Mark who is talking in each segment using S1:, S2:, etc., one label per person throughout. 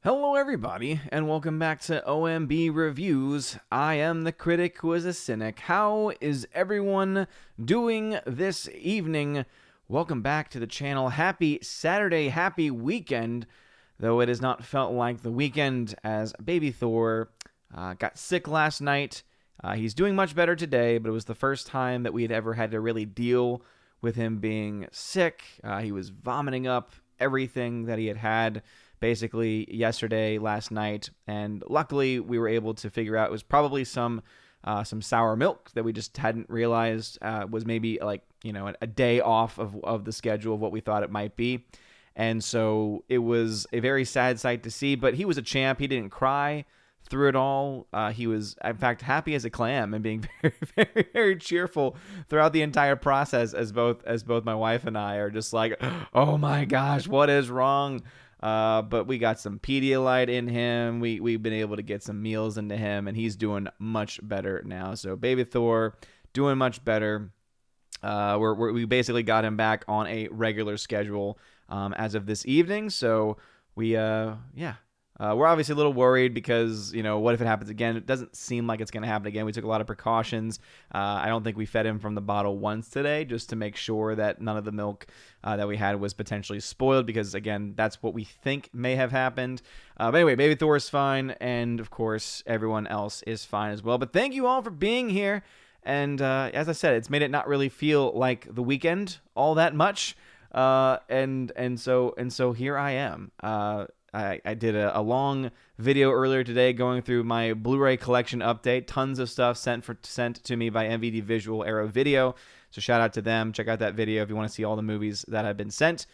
S1: Hello everybody, and welcome back to OMB Reviews. I am the critic who is a cynic. How is everyone doing this evening? Welcome back to the channel. Happy Saturday, happy weekend, though it has not felt like the weekend as baby Thor got sick last night. He's doing much better today, but it was the first time that we had ever had to really deal with him being sick. He was vomiting up everything that he had basically yesterday, last night, and luckily we were able to figure out it was probably some sour milk that we just hadn't realized was maybe a day off of the schedule of what we thought it might be. And so it was a very sad sight to see, but he was a champ. He didn't cry through it all. He was, in fact, happy as a clam and being very, very, very cheerful throughout the entire process, as both my wife and I are just like, oh my gosh, what is wrong? But we got some Pedialyte in him. We've been able to get some meals into him, and he's doing much better now. So baby Thor doing much better. We basically got him back on a regular schedule as of this evening. So we're obviously a little worried because, what if it happens again? It doesn't seem like it's going to happen again. We took a lot of precautions. I don't think we fed him from the bottle once today just to make sure that none of the milk that we had was potentially spoiled because, again, that's what we think may have happened. But anyway, baby Thor is fine, and, of course, everyone else is fine as well. But thank you all for being here. And as I said, it's made it not really feel like the weekend all that much. And so here I am. I did a long video earlier today going through my Blu-ray collection update. Tons of stuff sent to me by MVD Visual Arrow Video. So shout out to them. Check out that video if you want to see all the movies that have been sent.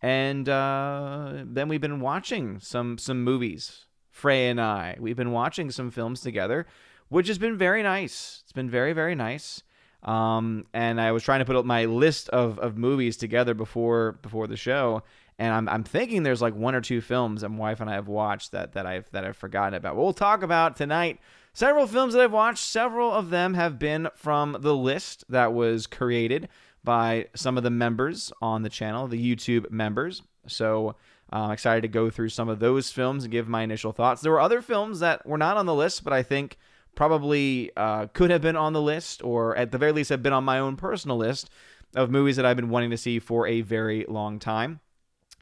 S1: And then we've been watching some movies. Frey and I. We've been watching some films together, which has been very nice. It's been very, very nice. And I was trying to put up my list of movies together before the show. And I'm thinking there's like one or two films that my wife and I have watched that I've forgotten about. We'll talk about tonight several films that I've watched. Several of them have been from the list that was created by some of the members on the channel, the YouTube members. So I'm excited to go through some of those films and give my initial thoughts. There were other films that were not on the list, but I think probably could have been on the list, or at the very least have been on my own personal list of movies that I've been wanting to see for a very long time.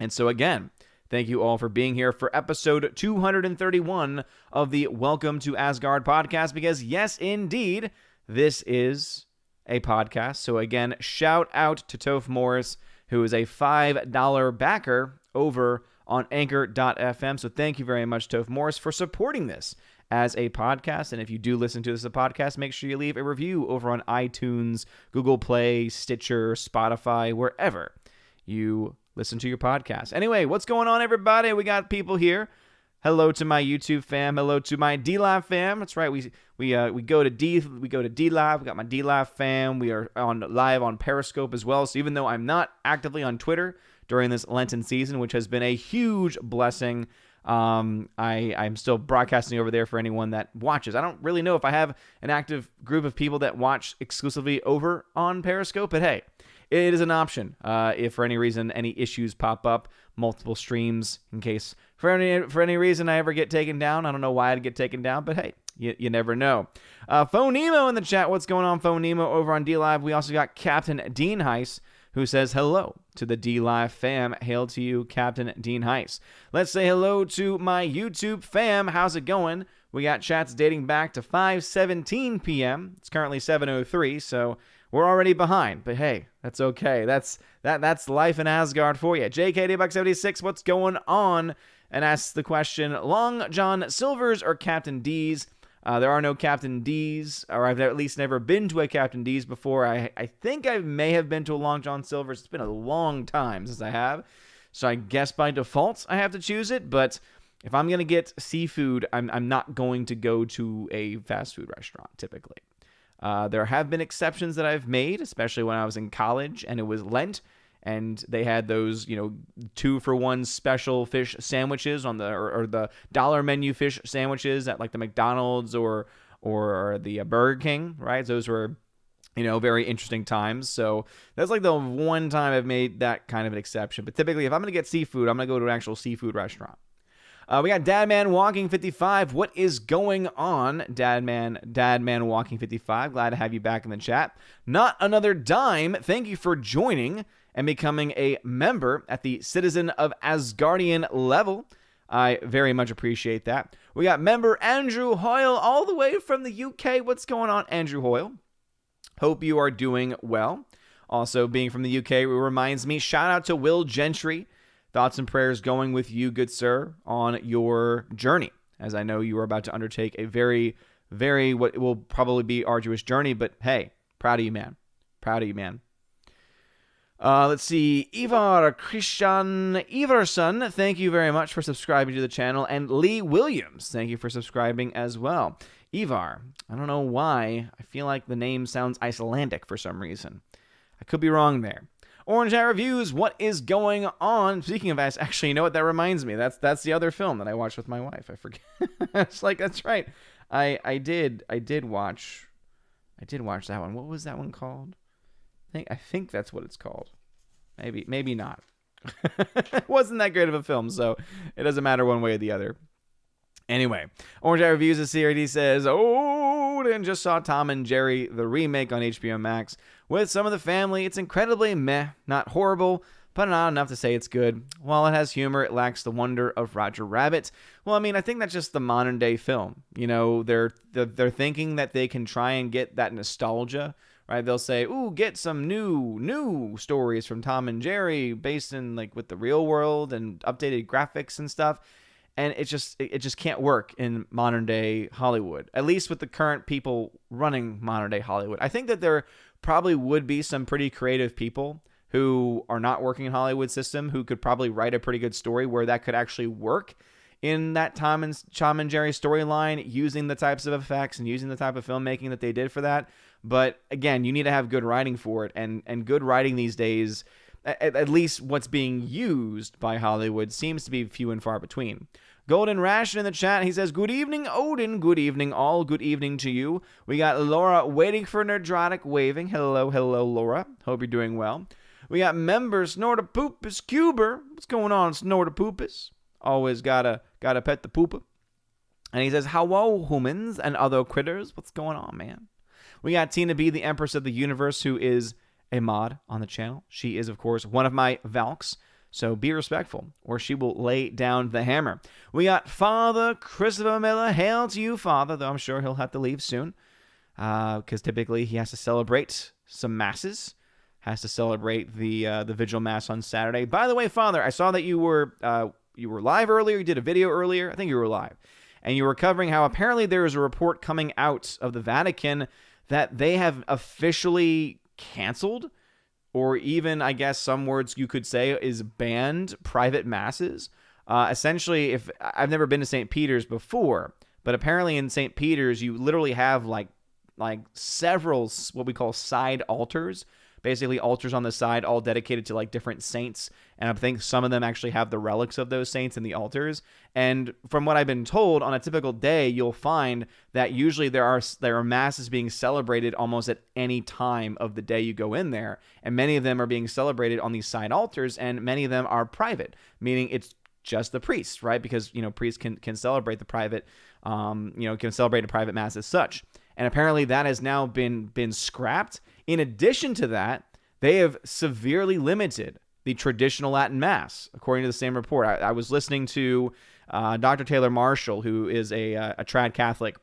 S1: And so again, thank you all for being here for episode 231 of the Welcome to Asgard podcast, because yes, indeed, this is a podcast. So again, shout out to Toph Morris, who is a $5 backer over on Anchor.fm. So thank you very much, Toph Morris, for supporting this as a podcast. And if you do listen to this as a podcast, make sure you leave a review over on iTunes, Google Play, Stitcher, Spotify, wherever you listen to your podcast. Anyway, what's going on, everybody? We got people here. Hello to my YouTube fam. Hello to my DLive fam. That's right. We go to DLive. We got my DLive fam. We are live on Periscope as well. So even though I'm not actively on Twitter during this Lenten season, which has been a huge blessing, I'm still broadcasting over there for anyone that watches. I don't really know if I have an active group of people that watch exclusively over on Periscope, but hey, it is an option. If for any reason any issues pop up, multiple streams in case for any reason I ever get taken down. I don't know why I'd get taken down, but hey, you never know. Phonemo in the chat. What's going on, Phonemo over on DLive? We also got Captain Dean Heiss, who says hello to the DLive fam. Hail to you, Captain Dean Heiss. Let's say hello to my YouTube fam. How's it going? We got chats dating back to 5:17 p.m. It's currently 7:03, so we're already behind, but hey, that's okay. That's life in Asgard for you. JKD76, what's going on? And asks the question, Long John Silvers or Captain D's? There are no Captain D's, or I've at least never been to a Captain D's before. I think I may have been to a Long John Silver's. It's been a long time since I have, so I guess by default I have to choose it. But if I'm going to get seafood, I'm not going to go to a fast food restaurant typically. There have been exceptions that I've made, especially when I was in college and it was Lent, and they had those, 2-for-1 special fish sandwiches on the dollar menu fish sandwiches at like the McDonald's or the Burger King, right? Those were, very interesting times. So that's like the one time I've made that kind of an exception. But typically, if I'm going to get seafood, I'm going to go to an actual seafood restaurant. We got Dadman Walking 55. What is going on, Dadman Walking 55? Glad to have you back in the chat. Not Another Dime. Thank you for joining and becoming a member at the Citizen of Asgardian level. I very much appreciate that. We got member Andrew Hoyle all the way from the UK. What's going on, Andrew Hoyle? Hope you are doing well. Also, being from the UK reminds me, shout out to Will Gentry. Thoughts and prayers going with you, good sir, on your journey, as I know you are about to undertake a very, very, what will probably be arduous journey, but hey, proud of you, man. Proud of you, man. Let's see. Ivar Christian Ivarsson, thank you very much for subscribing to the channel. And Lee Williams, thank you for subscribing as well. Ivar, I don't know why. I feel like the name sounds Icelandic for some reason. I could be wrong there. Orange Eye Reviews, what is going on? Speaking of ice, actually, you know what? That reminds me. That's the other film that I watched with my wife. I forget. It's like, that's right. I did watch that one. What was that one called? I think that's what it's called. Maybe not. It wasn't that great of a film, so it doesn't matter one way or the other. Anyway, Orange Eye Reviews of CRD says, and just saw Tom and Jerry, the remake on HBO Max, with some of the family. It's incredibly meh, not horrible, but not enough to say it's good. While it has humor, it lacks the wonder of Roger Rabbit. Well, I mean, I think that's just the modern day film. You know, they're thinking that they can try and get that nostalgia, right? They'll say, ooh, get some new stories from Tom and Jerry based in like with the real world and updated graphics and stuff. And it just can't work in modern day Hollywood, at least with the current people running modern day Hollywood. I think that there probably would be some pretty creative people who are not working in Hollywood system who could probably write a pretty good story where that could actually work in that Tom and Jerry storyline, using the types of effects and using the type of filmmaking that they did for that. But again, you need to have good writing for it, and good writing these days, at least what's being used by Hollywood, seems to be few and far between. Golden Ration in the chat, he says, good evening, Odin. Good evening, all. Good evening to you. We got Laura waiting for Nerdrotic waving. Hello, Laura. Hope you're doing well. We got member Snortapoopus Cuber. What's going on, Snortapoopus? Always gotta pet the poopa. And he says, hello, humans and other critters. What's going on, man? We got Tina B, the Empress of the Universe, who is a mod on the channel. She is, of course, one of my Valks. So be respectful, or she will lay down the hammer. We got Father Christopher Miller. Hail to you, Father, though I'm sure he'll have to leave soon. Because typically he has to celebrate some masses. Has to celebrate the Vigil Mass on Saturday. By the way, Father, I saw that you were live earlier. You did a video earlier. I think you were live. And you were covering how apparently there is a report coming out of the Vatican that they have officially canceled, or even, I guess some words you could say, is banned private masses. Essentially, if I've never been to St. Peter's before, but apparently in St. Peter's, you literally have like several what we call side altars, basically altars on the side, all dedicated to like different saints. And I think some of them actually have the relics of those saints in the altars. And from what I've been told, on a typical day, you'll find that usually there are masses being celebrated almost at any time of the day you go in there. And many of them are being celebrated on these side altars, and many of them are private, meaning it's just the priests, right? Because, you know, priests can celebrate the private, can celebrate a private mass as such. And apparently that has now been scrapped. In addition to that, they have severely limited the traditional Latin Mass, according to the same report. I was listening to Dr. Taylor Marshall, who is a trad Catholic,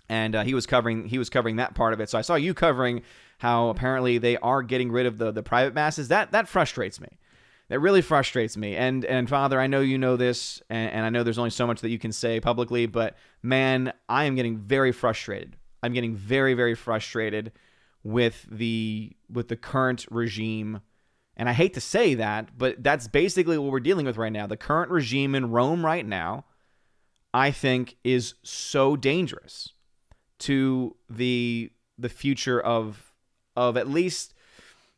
S1: and he was covering that part of it. So I saw you covering how apparently they are getting rid of the private masses. That frustrates me. That really frustrates me. And Father, I know you know this, and I know there's only so much that you can say publicly, but man, I am getting very frustrated. I'm getting very, very frustrated with the current regime. And I hate to say that, but that's basically what we're dealing with right now. The current regime in Rome right now, I think, is so dangerous to the future of at least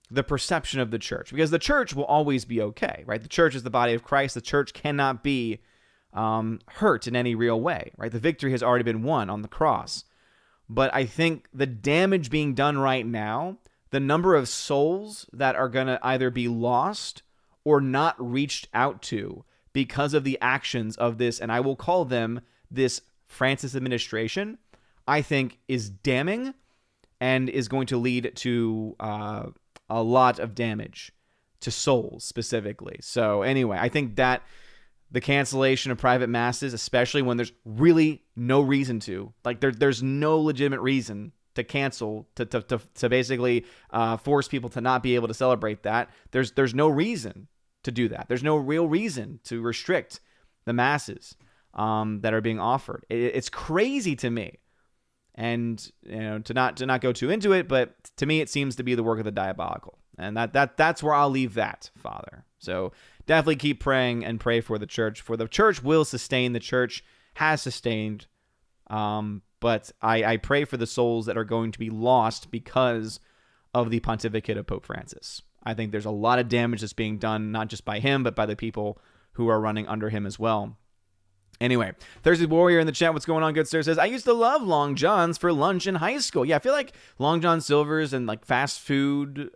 S1: the perception of the church. Because the church will always be okay, right? The church is the body of Christ. The church cannot be hurt in any real way, right? The victory has already been won on the cross. But I think the damage being done right now, the number of souls that are going to either be lost or not reached out to because of the actions of this, and I will call them this Francis administration, I think is damning and is going to lead to a lot of damage to souls specifically. So anyway, I think that the cancellation of private masses, especially when there's really no reason to, like there's no legitimate reason to cancel, to basically force people to not be able to celebrate that. There's no reason to do that. There's no real reason to restrict the masses that are being offered. It's crazy to me. And to not go too into it, but to me it seems to be the work of the diabolical. And that's where I'll leave that, Father. So definitely keep praying and pray for the church. For the church will sustain. The church has sustained. But I pray for the souls that are going to be lost because of the pontificate of Pope Francis. I think there's a lot of damage that's being done, not just by him, but by the people who are running under him as well. Anyway, Thursday Warrior in the chat, what's going on, good sir, says, I used to love Long Johns for lunch in high school. Yeah, I feel like Long John Silver's and like fast food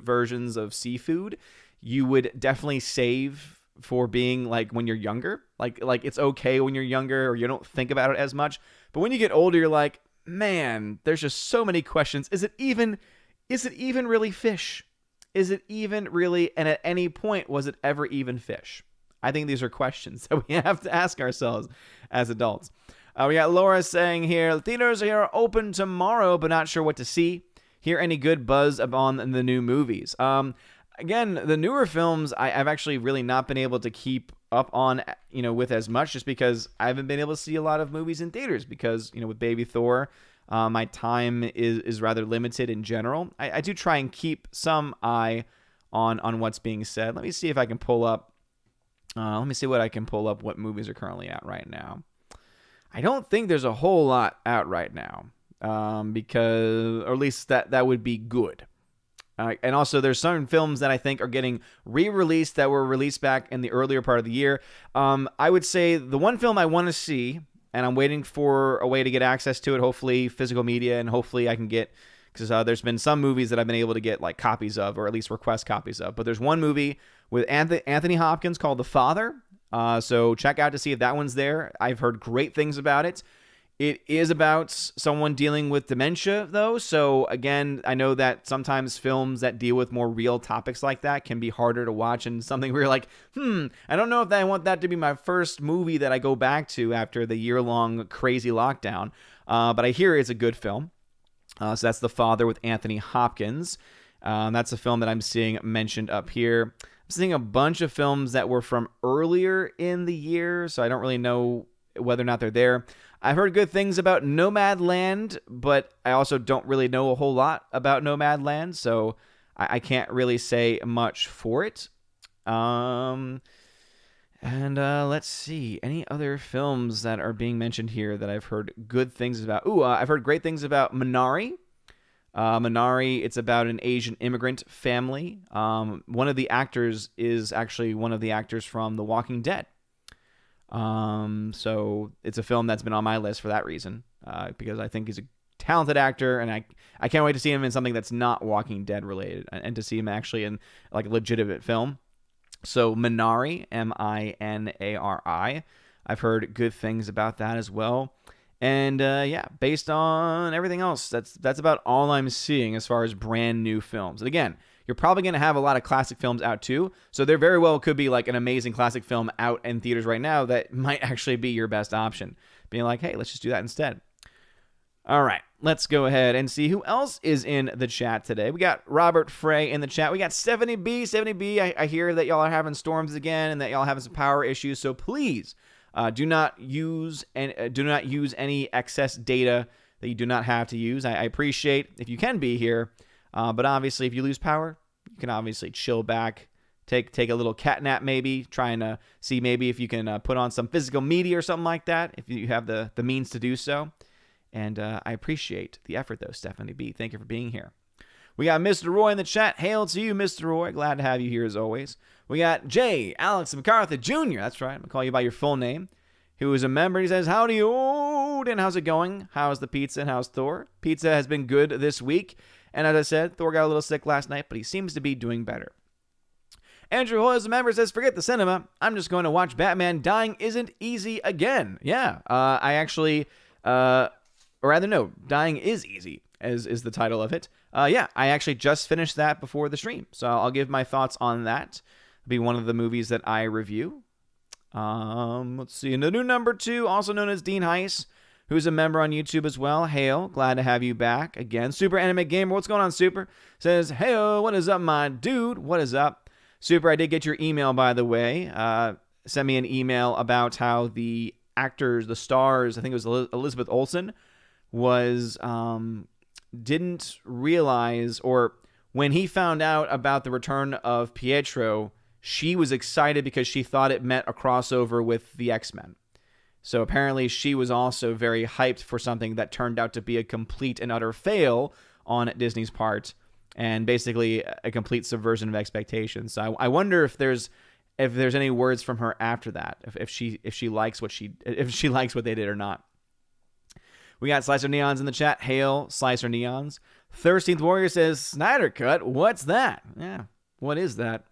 S1: versions of seafood, you would definitely save for being like when you're younger. Like it's okay when you're younger or you don't think about it as much. But when you get older, you're like, man, there's just so many questions. Is it even really fish? Is it even really, and at any point, was it ever even fish? I think these are questions that we have to ask ourselves as adults. We got Laura saying here, theaters are open tomorrow, but not sure what to see. Hear any good buzz on the new movies? Again, the newer films, I've actually really not been able to keep up on, with as much, just because I haven't been able to see a lot of movies in theaters because, with Baby Thor, my time is rather limited in general. I do try and keep some eye on what's being said. Let me see if I can pull up. What movies are currently out right now. I don't think there's a whole lot out right now, because, or at least that would be good. And also, there's certain films that I think are getting re-released that were released back in the earlier part of the year. I would say the one film I want to see, and I'm waiting for a way to get access to it, hopefully physical media, and hopefully I can get, because there's been some movies that I've been able to get like copies of, or at least request copies of. But there's one movie with Anthony Hopkins called The Father. So check out to see if that one's there. I've heard great things about it. It is about someone dealing with dementia, though. So again, I know that sometimes films that deal with more real topics like that can be harder to watch, and something where you're like, I don't know if I want that to be my first movie that I go back to after the year-long crazy lockdown. But I hear it's a good film. So that's The Father with Anthony Hopkins. That's a film that I'm seeing mentioned up here. I'm seeing a bunch of films that were from earlier in the year, so I don't really know whether or not they're there. I've heard good things about Nomadland, but I also don't really know a whole lot about Nomadland, so I can't really say much for it. And let's see, any other films that are being mentioned here that I've heard good things about? I've heard great things about Minari. Minari, it's about an Asian immigrant family. One of the actors is actually one of the actors from The Walking Dead. So it's a film that's been on my list for that reason, because I think he's a talented actor, and I can't wait to see him in something that's not Walking Dead related, and to see him actually in like a legitimate film. So Minari, Minari. I've heard good things about that as well. And based on everything else, that's about all I'm seeing as far as brand new films. And again, you're probably going to have a lot of classic films out too. So there very well could be like an amazing classic film out in theaters right now that might actually be your best option. Being like, hey, let's just do that instead. All right, let's go ahead and see who else is in the chat today. We got Robert Frey in the chat. We got Stephanie B. Stephanie B, I hear that y'all are having storms again and that y'all are having some power issues. So please do not use any excess data that you do not have to use. I appreciate if you can be here, but obviously if you lose power, you can obviously chill back, take a little cat nap maybe, trying to see maybe if you can put on some physical media or something like that if you have the means to do so. And I appreciate the effort, though, Stephanie B. Thank you for being here. We got Mr. Roy in the chat. Hail to you, Mr. Roy. Glad to have you here as always. We got J. Alex MacArthur Jr. That's right. I'm going to call you by your full name. Who is a member. He says, howdy, Odin. How's it going? How's the pizza and how's Thor? Pizza has been good this week. And as I said, Thor got a little sick last night, but he seems to be doing better. Andrew Hoy as a member says, forget the cinema. I'm just going to watch Batman Dying Isn't Easy again. Yeah, I actually, or rather no, Dying Is Easy is the title of it. Yeah, I actually just finished that before the stream. So I'll give my thoughts on that. It'll be one of the movies that I review. Let's see. And the new number 2, also known as Dean Heiss, who's a member on YouTube as well. Hail, glad to have you back again. Super Anime Gamer, what's going on, Super? Says, hey, what is up, my dude? What is up? Super, I did get your email, by the way. Send me an email about how the actors, the stars, I think it was Elizabeth Olsen, was, didn't realize, or when he found out about the return of Pietro, she was excited because she thought it meant a crossover with the X-Men. So apparently she was also very hyped for something that turned out to be a complete and utter fail on Disney's part, and basically a complete subversion of expectations. So I wonder if there's any words from her after that, if she likes what they did or not. We got Slicer Neons in the chat. Hail, Slicer Neons. 13th Warrior says, Snyder Cut, what's that? Yeah, what is that?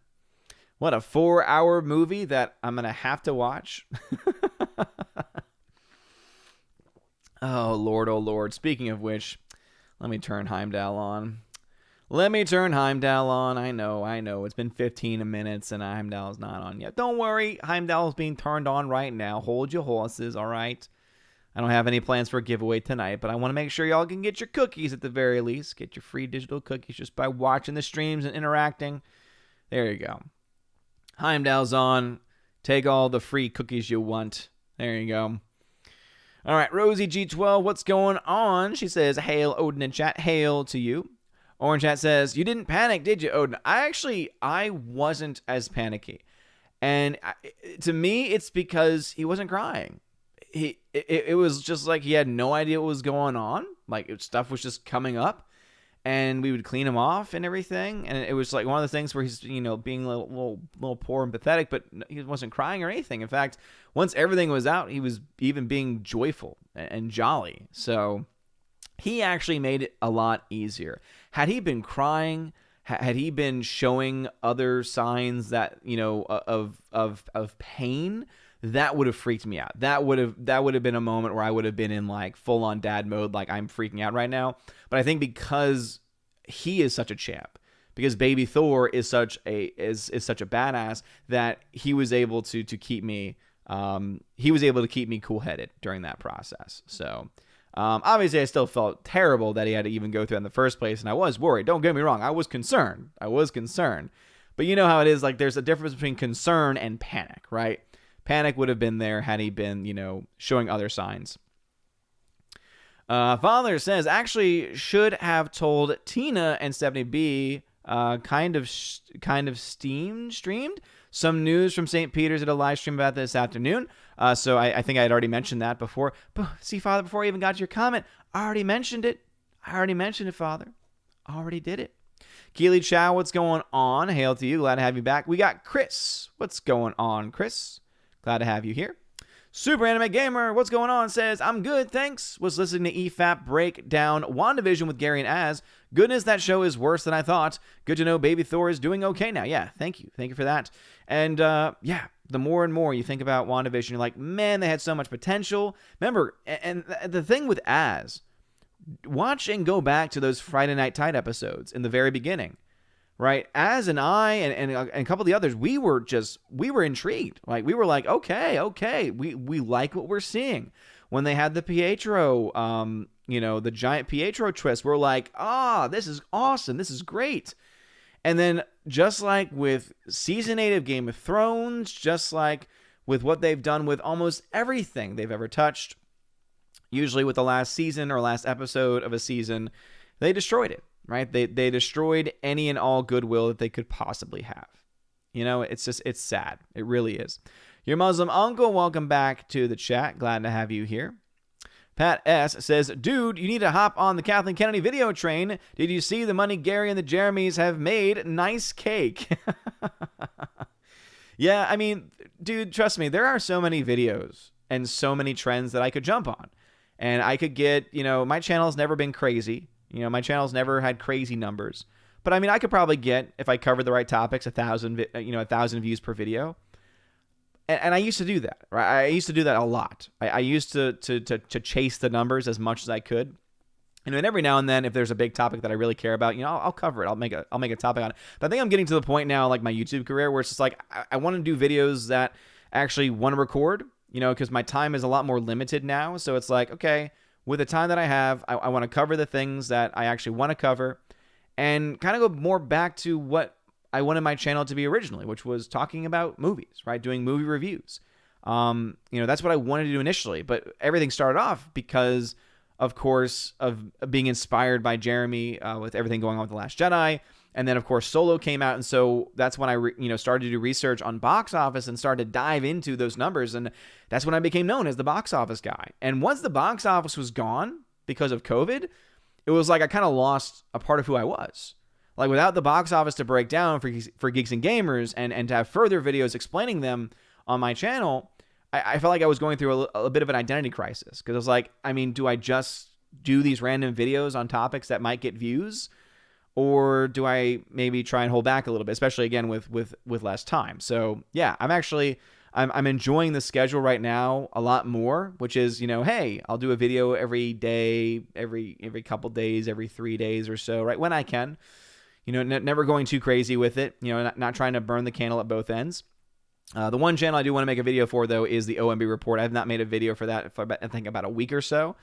S1: What, a 4-hour movie that I'm going to have to watch? Oh, Lord. Speaking of which, let me turn Heimdall on. I know. It's been 15 minutes and Heimdall's not on yet. Don't worry. Heimdall's being turned on right now. Hold your horses, all right? I don't have any plans for a giveaway tonight, but I want to make sure y'all can get your cookies at the very least. Get your free digital cookies just by watching the streams and interacting. There you go. Heimdall's on. Take all the free cookies you want. There you go. All right, Rosie G12, what's going on? She says, hail, Odin in chat. Hail to you. Orange Chat says, you didn't panic, did you, Odin? I wasn't as panicky. And to me, it's because he wasn't crying. It was just like he had no idea what was going on. Like, stuff was just coming up. And we would clean him off and everything. And it was like one of the things where he's, being a little poor and pathetic, but he wasn't crying or anything. In fact, once everything was out, he was even being joyful and jolly. So he actually made it a lot easier. Had he been crying, had he been showing other signs that, of pain, that would have freaked me out. That would have been a moment where I would have been in like full on dad mode, like I'm freaking out right now. But I think because he is such a champ, because baby Thor is such a badass, that he was able to keep me cool headed during that process. So obviously I still felt terrible that he had to even go through in the first place, and I was worried. Don't get me wrong, I was concerned. But you know how it is, like there's a difference between concern and panic, right? Panic would have been there had he been, showing other signs. Father says, actually should have told Tina and Stephanie B kind of streamed some news from St. Peter's at a live stream about this afternoon. So I think I had already mentioned that before. But see, Father, before I even got to your comment, I already mentioned it, Father. I already did it. Keely Chow, what's going on? Hail to you. Glad to have you back. We got Chris. What's going on, Chris? Glad to have you here. Super Anime Gamer, what's going on? Says, I'm good, thanks. Was listening to EFAP break down WandaVision with Gary and Az. Goodness, that show is worse than I thought. Good to know baby Thor is doing okay now. Yeah, thank you. Thank you for that. And yeah, the more and more you think about WandaVision, you're like, man, they had so much potential. Remember, and the thing with Az, watch and go back to those Friday Night Tide episodes in the very beginning. Right, Az and I and a couple of the others, we were intrigued. Like we were like, okay, we like what we're seeing. When they had the Pietro, the giant Pietro twist, we're like, this is awesome, this is great. And then just like with season 8 of Game of Thrones, just like with what they've done with almost everything they've ever touched, usually with the last season or last episode of a season, they destroyed it. Right? They destroyed any and all goodwill that they could possibly have. It's sad. It really is. Your Muslim uncle, welcome back to the chat. Glad to have you here. Pat S. says, dude, you need to hop on the Kathleen Kennedy video train. Did you see the money Gary and the Jeremys have made? Nice cake. Yeah, I mean, dude, trust me, there are so many videos and so many trends that I could jump on. And I could get, my channel's never been crazy. My channel's never had crazy numbers, But I mean, I could probably get, if I covered the right topics, 1,000 views per video. And I used to do that, right? I used to do that a lot. I used to chase the numbers as much as I could. And then every now and then, if there's a big topic that I really care about, I'll cover it. I'll make a topic on it. But I think I'm getting to the point now, like my YouTube career, where it's just like I want to do videos that I actually want to record, because my time is a lot more limited now. So it's like, okay, with the time that I have, I want to cover the things that I actually want to cover, and kind of go more back to what I wanted my channel to be originally, which was talking about movies, right? Doing movie reviews. That's what I wanted to do initially, but everything started off because, of course, of being inspired by Jeremy with everything going on with The Last Jedi. And then, of course, Solo came out. And so that's when I started to do research on box office and started to dive into those numbers. And that's when I became known as the box office guy. And once the box office was gone because of COVID, it was like I kind of lost a part of who I was. Like, without the box office to break down for Geeks and Gamers and to have further videos explaining them on my channel, I felt like I was going through a bit of an identity crisis. Because I was like, I mean, do I just do these random videos on topics that might get views? Or do I maybe try and hold back a little bit, especially, again, with less time? So, yeah, I'm enjoying the schedule right now a lot more, which is, hey, I'll do a video every day, every couple days, every 3 days or so, right, when I can. Never going too crazy with it, not trying to burn the candle at both ends. The one channel I do want to make a video for, though, is the OMB report. I have not made a video for that for, I think, about a week or so.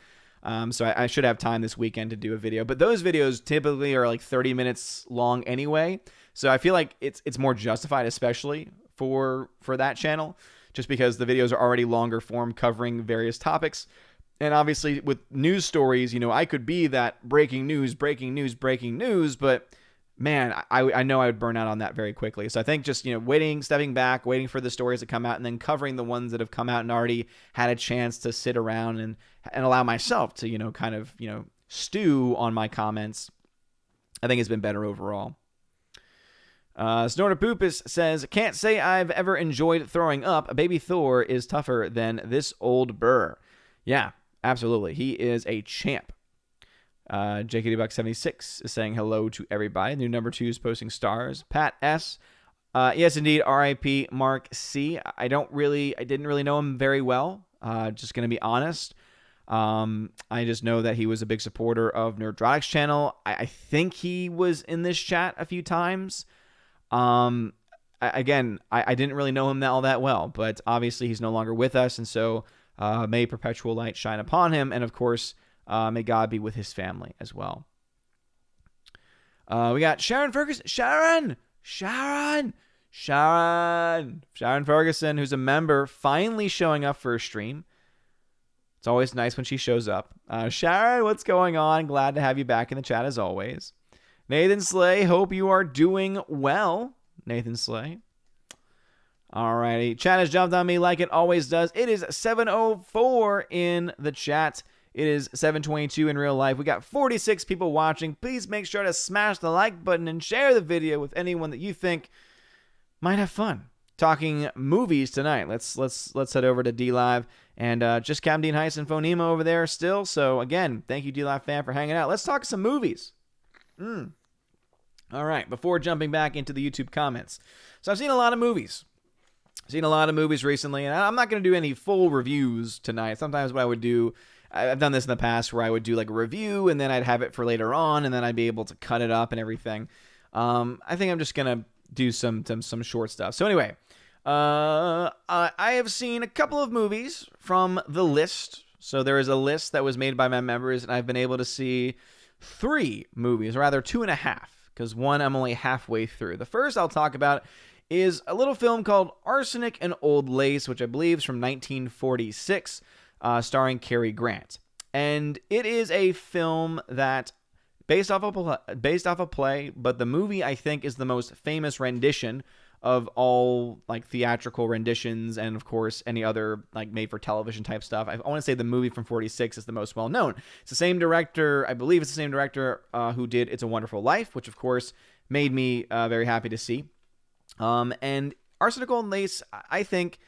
S1: So I should have time this weekend to do a video. But those videos typically are like 30 minutes long anyway. So I feel like it's more justified, especially for that channel, just because the videos are already longer form, covering various topics. And obviously with news stories, I could be that breaking news, but man, I know I would burn out on that very quickly. So I think just, stepping back, waiting for the stories to come out, and then covering the ones that have come out and already had a chance to sit around and allow myself to, kind of, stew on my comments, I think has been better overall. Snorter Poopus says, can't say I've ever enjoyed throwing up. Baby Thor is tougher than this old burr. Yeah, absolutely. He is a champ. JKD76 is saying hello to everybody. New number 2 is posting stars. Pat S. Yes, indeed. RIP Mark C. I didn't really know him very well. Just going to be honest. I just know that he was a big supporter of Nerdrotic's channel. I think he was in this chat a few times. I didn't really know him all that well, but obviously he's no longer with us. And so may perpetual light shine upon him. And of course, may God be with his family as well. We got Sharon Ferguson. Sharon Ferguson, who's a member, finally showing up for a stream. It's always nice when she shows up. Sharon, what's going on? Glad to have you back in the chat as always. Nathan Slay, hope you are doing well. Nathan Slay. Alrighty. Chat has jumped on me like it always does. It is 7:04 in the chat. It is 7:22 in real life. We got 46 people watching. Please make sure to smash the like button and share the video with anyone that you think might have fun talking movies tonight. Let's head over to DLive and just Captain Dean Heiss and Phonema over there still. So again, thank you DLive fan for hanging out. Let's talk some movies. All right, before jumping back into the YouTube comments. So I've seen a lot of movies. Recently, and I'm not going to do any full reviews tonight. Sometimes what I would do, I've done this in the past where I would do like a review and then I'd have it for later on and then I'd be able to cut it up and everything. I think I'm just going to do some short stuff. So anyway, I have seen a couple of movies from the list. So there is a list that was made by my members and I've been able to see 3 movies, or rather 2.5, because one I'm only halfway through. The first I'll talk about is a little film called Arsenic and Old Lace, which I believe is from 1946, starring Cary Grant. And it is a film that based off a play, but the movie I think is the most famous rendition of all like theatrical renditions and of course any other like made for television type stuff. I want to say the movie from 46 is the most well known. It's the same director, I believe it's the same director who did It's a Wonderful Life, which of course made me very happy to see. And Arsenic and Lace, I think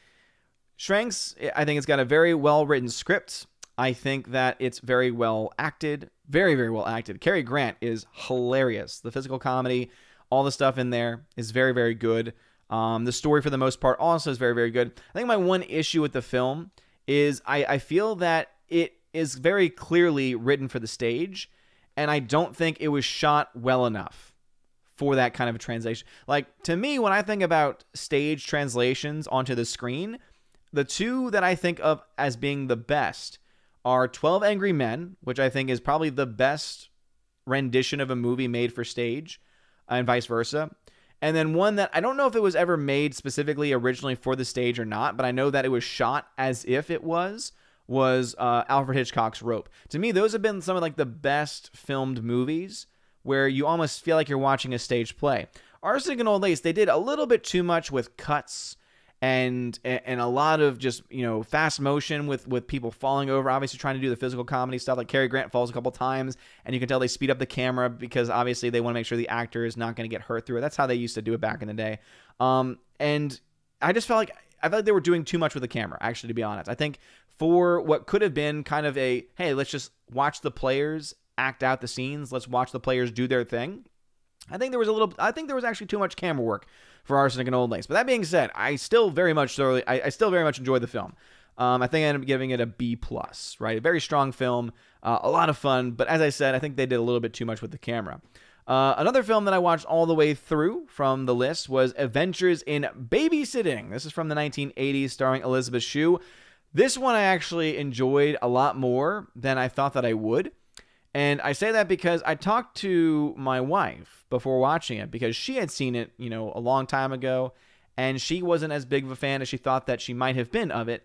S1: Shranks, I think it's got a very well written script. I think that it's very well acted very, very well acted. Cary Grant is hilarious. The physical comedy, all the stuff in there is very, very good. The story, for the most part, also is very, very good. I think my one issue with the film is I feel that it is very clearly written for the stage, and I don't think it was shot well enough for that kind of a translation. Like, to me, when I think about stage translations onto the screen, the two that I think of as being the best are 12 Angry Men, which I think is probably the best rendition of a movie made for stage, and vice versa. And then one that I don't know if it was ever made specifically originally for the stage or not, but I know that it was shot as if it was Alfred Hitchcock's Rope. To me, those have been some of like the best filmed movies where you almost feel like you're watching a stage play. Arsenic and Old Lace, they did a little bit too much with cuts and a lot of just, fast motion with people falling over, obviously trying to do the physical comedy stuff. Like Cary Grant falls a couple times, and you can tell they speed up the camera because obviously they want to make sure the actor is not going to get hurt through it. That's how they used to do it back in the day. And I just felt like they were doing too much with the camera, actually, to be honest. I think for what could have been kind of a, hey, let's just watch the players act out the scenes, let's watch the players do their thing, I think there was actually too much camera work for Arsenic and Old Lace. But that being said, I still very much enjoyed the film. I think I ended up giving it a B+, right? A very strong film, a lot of fun, but as I said, I think they did a little bit too much with the camera. Another film that I watched all the way through from the list was Adventures in Babysitting. This is from the 1980s, starring Elizabeth Shue. This one I actually enjoyed a lot more than I thought that I would. And I say that because I talked to my wife before watching it, because she had seen it, a long time ago, and she wasn't as big of a fan as she thought that she might have been of it.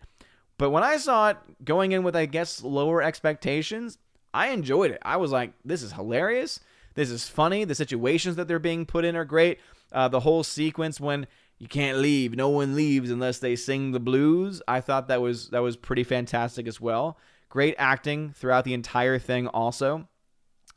S1: But when I saw it going in with, I guess, lower expectations, I enjoyed it. I was like, this is hilarious. This is funny. The situations that they're being put in are great. The whole sequence when you can't leave, no one leaves unless they sing the blues, I thought that was pretty fantastic as well. Great acting throughout the entire thing also.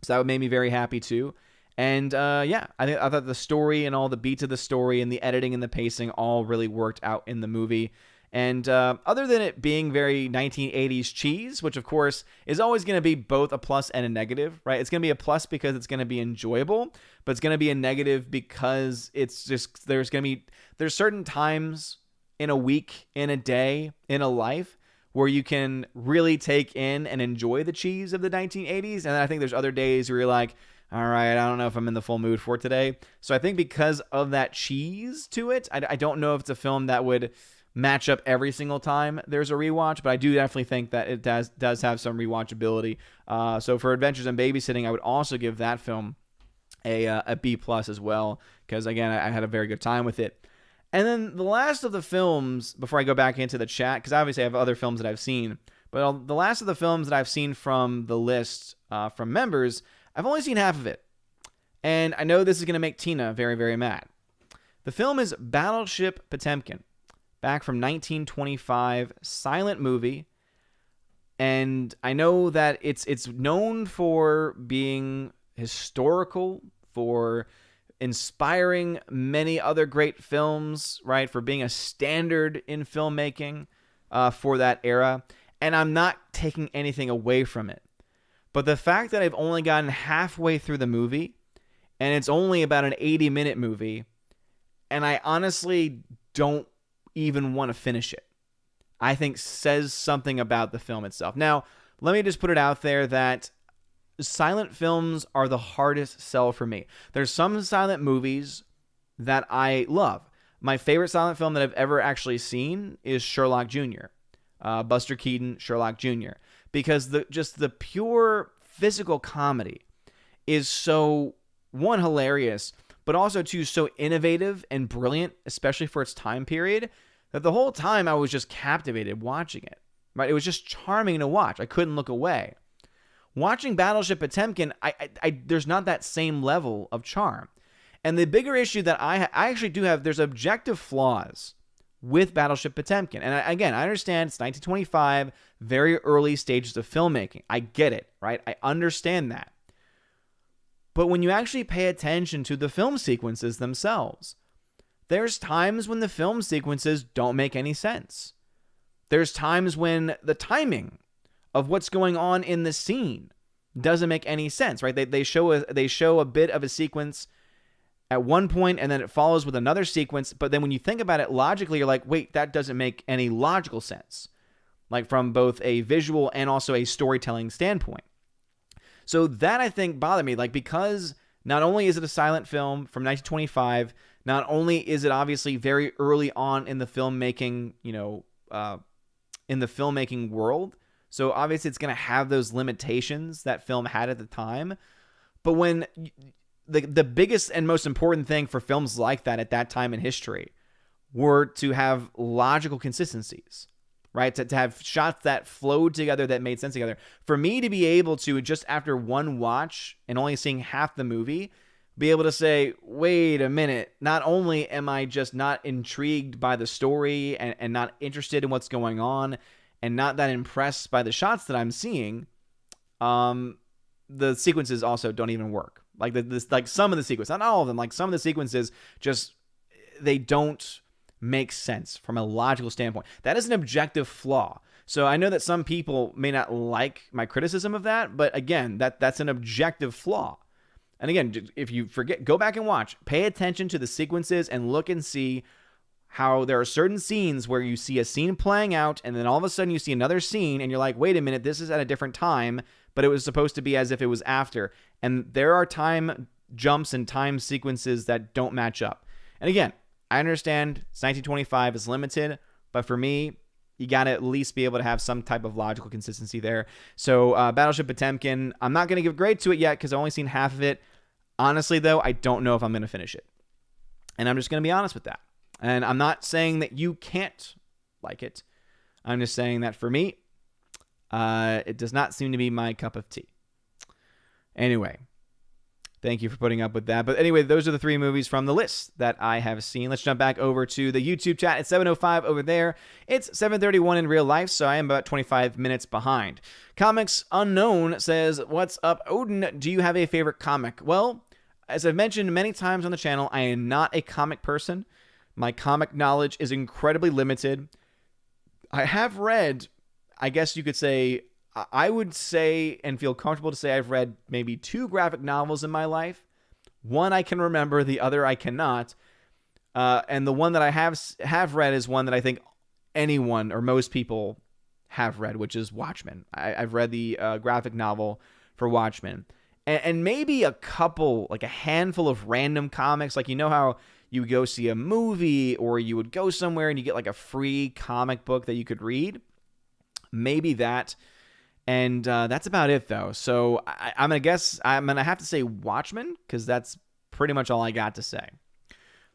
S1: So that made me very happy too. And I thought the story and all the beats of the story and the editing and the pacing all really worked out in the movie. And other than it being very 1980s cheese, which of course is always going to be both a plus and a negative, right? It's going to be a plus because it's going to be enjoyable, but it's going to be a negative because it's just there's certain times in a week, in a day, in a life where you can really take in and enjoy the cheese of the 1980s. And I think there's other days where you're like, all right, I don't know if I'm in the full mood for it today. So I think because of that cheese to it, I don't know if it's a film that would match up every single time there's a rewatch, but I do definitely think that it does have some rewatchability. So for Adventures in Babysitting, I would also give that film a B+ as well, because again, I had a very good time with it. And then the last of the films, before I go back into the chat, because obviously I have other films that I've seen, but the last of the films that I've seen from the list from members, I've only seen half of it. And I know this is going to make Tina very, very mad. The film is Battleship Potemkin, back from 1925, silent movie. And I know that it's known for being historical, for inspiring many other great films, right? For being a standard in filmmaking for that era. And I'm not taking anything away from it. But the fact that I've only gotten halfway through the movie, and it's only about an 80-minute movie, and I honestly don't even want to finish it, I think says something about the film itself. Now, let me just put it out there that silent films are the hardest sell for me. There's some silent movies that I love. My favorite silent film that I've ever actually seen is Sherlock Jr., Buster Keaton, Sherlock Jr., because the pure physical comedy is so, one, hilarious, but also, two, so innovative and brilliant, especially for its time period, that the whole time I was just captivated watching it. Right? It was just charming to watch. I couldn't look away. Watching Battleship Potemkin, there's not that same level of charm. And the bigger issue that I actually do have, there's objective flaws with Battleship Potemkin. And again, I understand it's 1925, very early stages of filmmaking. I get it, right? I understand that. But when you actually pay attention to the film sequences themselves, there's times when the film sequences don't make any sense. There's times when the timing of what's going on in the scene doesn't make any sense, right? They show a bit of a sequence at one point, and then it follows with another sequence. But then when you think about it logically, you're like, wait, that doesn't make any logical sense, like from both a visual and also a storytelling standpoint. So that, I think, bothered me, like, because not only is it a silent film from 1925, not only is it obviously very early on in the filmmaking, in the filmmaking world, so obviously it's going to have those limitations that film had at the time. But when the biggest and most important thing for films like that at that time in history were to have logical consistencies, right? To have shots that flowed together, that made sense together. For me to be able to, just after one watch and only seeing half the movie, be able to say, wait a minute, not only am I just not intrigued by the story and not interested in what's going on and not that impressed by the shots that I'm seeing, the sequences also don't even work. Like some of the sequences, not all of them, like some of the sequences just, they don't make sense from a logical standpoint. That is an objective flaw. So I know that some people may not like my criticism of that, but again, that's an objective flaw. And again, if you forget, go back and watch, pay attention to the sequences and look and see how there are certain scenes where you see a scene playing out and then all of a sudden you see another scene and you're like, wait a minute, this is at a different time, but it was supposed to be as if it was after. And there are time jumps and time sequences that don't match up. And again, I understand it's 1925 is limited, but for me, you got to at least be able to have some type of logical consistency there. So Battleship Potemkin, I'm not going to give a grade to it yet because I've only seen half of it. Honestly, though, I don't know if I'm going to finish it. And I'm just going to be honest with that. And I'm not saying that you can't like it. I'm just saying that for me, it does not seem to be my cup of tea. Anyway, thank you for putting up with that. But anyway, those are the 3 movies from the list that I have seen. Let's jump back over to the YouTube chat. It's 7:05 over there. It's 7:31 in real life, so I am about 25 minutes behind. Comics Unknown says, what's up, Odin? Do you have a favorite comic? Well, as I've mentioned many times on the channel, I am not a comic person. My comic knowledge is incredibly limited. I have read, I guess you could say, I would say and feel comfortable to say I've read maybe 2 graphic novels in my life. One I can remember, the other I cannot. And the one that I have read is one that I think anyone or most people have read, which is Watchmen. I've read the graphic novel for Watchmen. And maybe a couple, like a handful of random comics. Like, you know how you would go see a movie or you would go somewhere and you get like a free comic book that you could read? Maybe that. And that's about it, though. So I'm going to have to say Watchmen because that's pretty much all I got to say.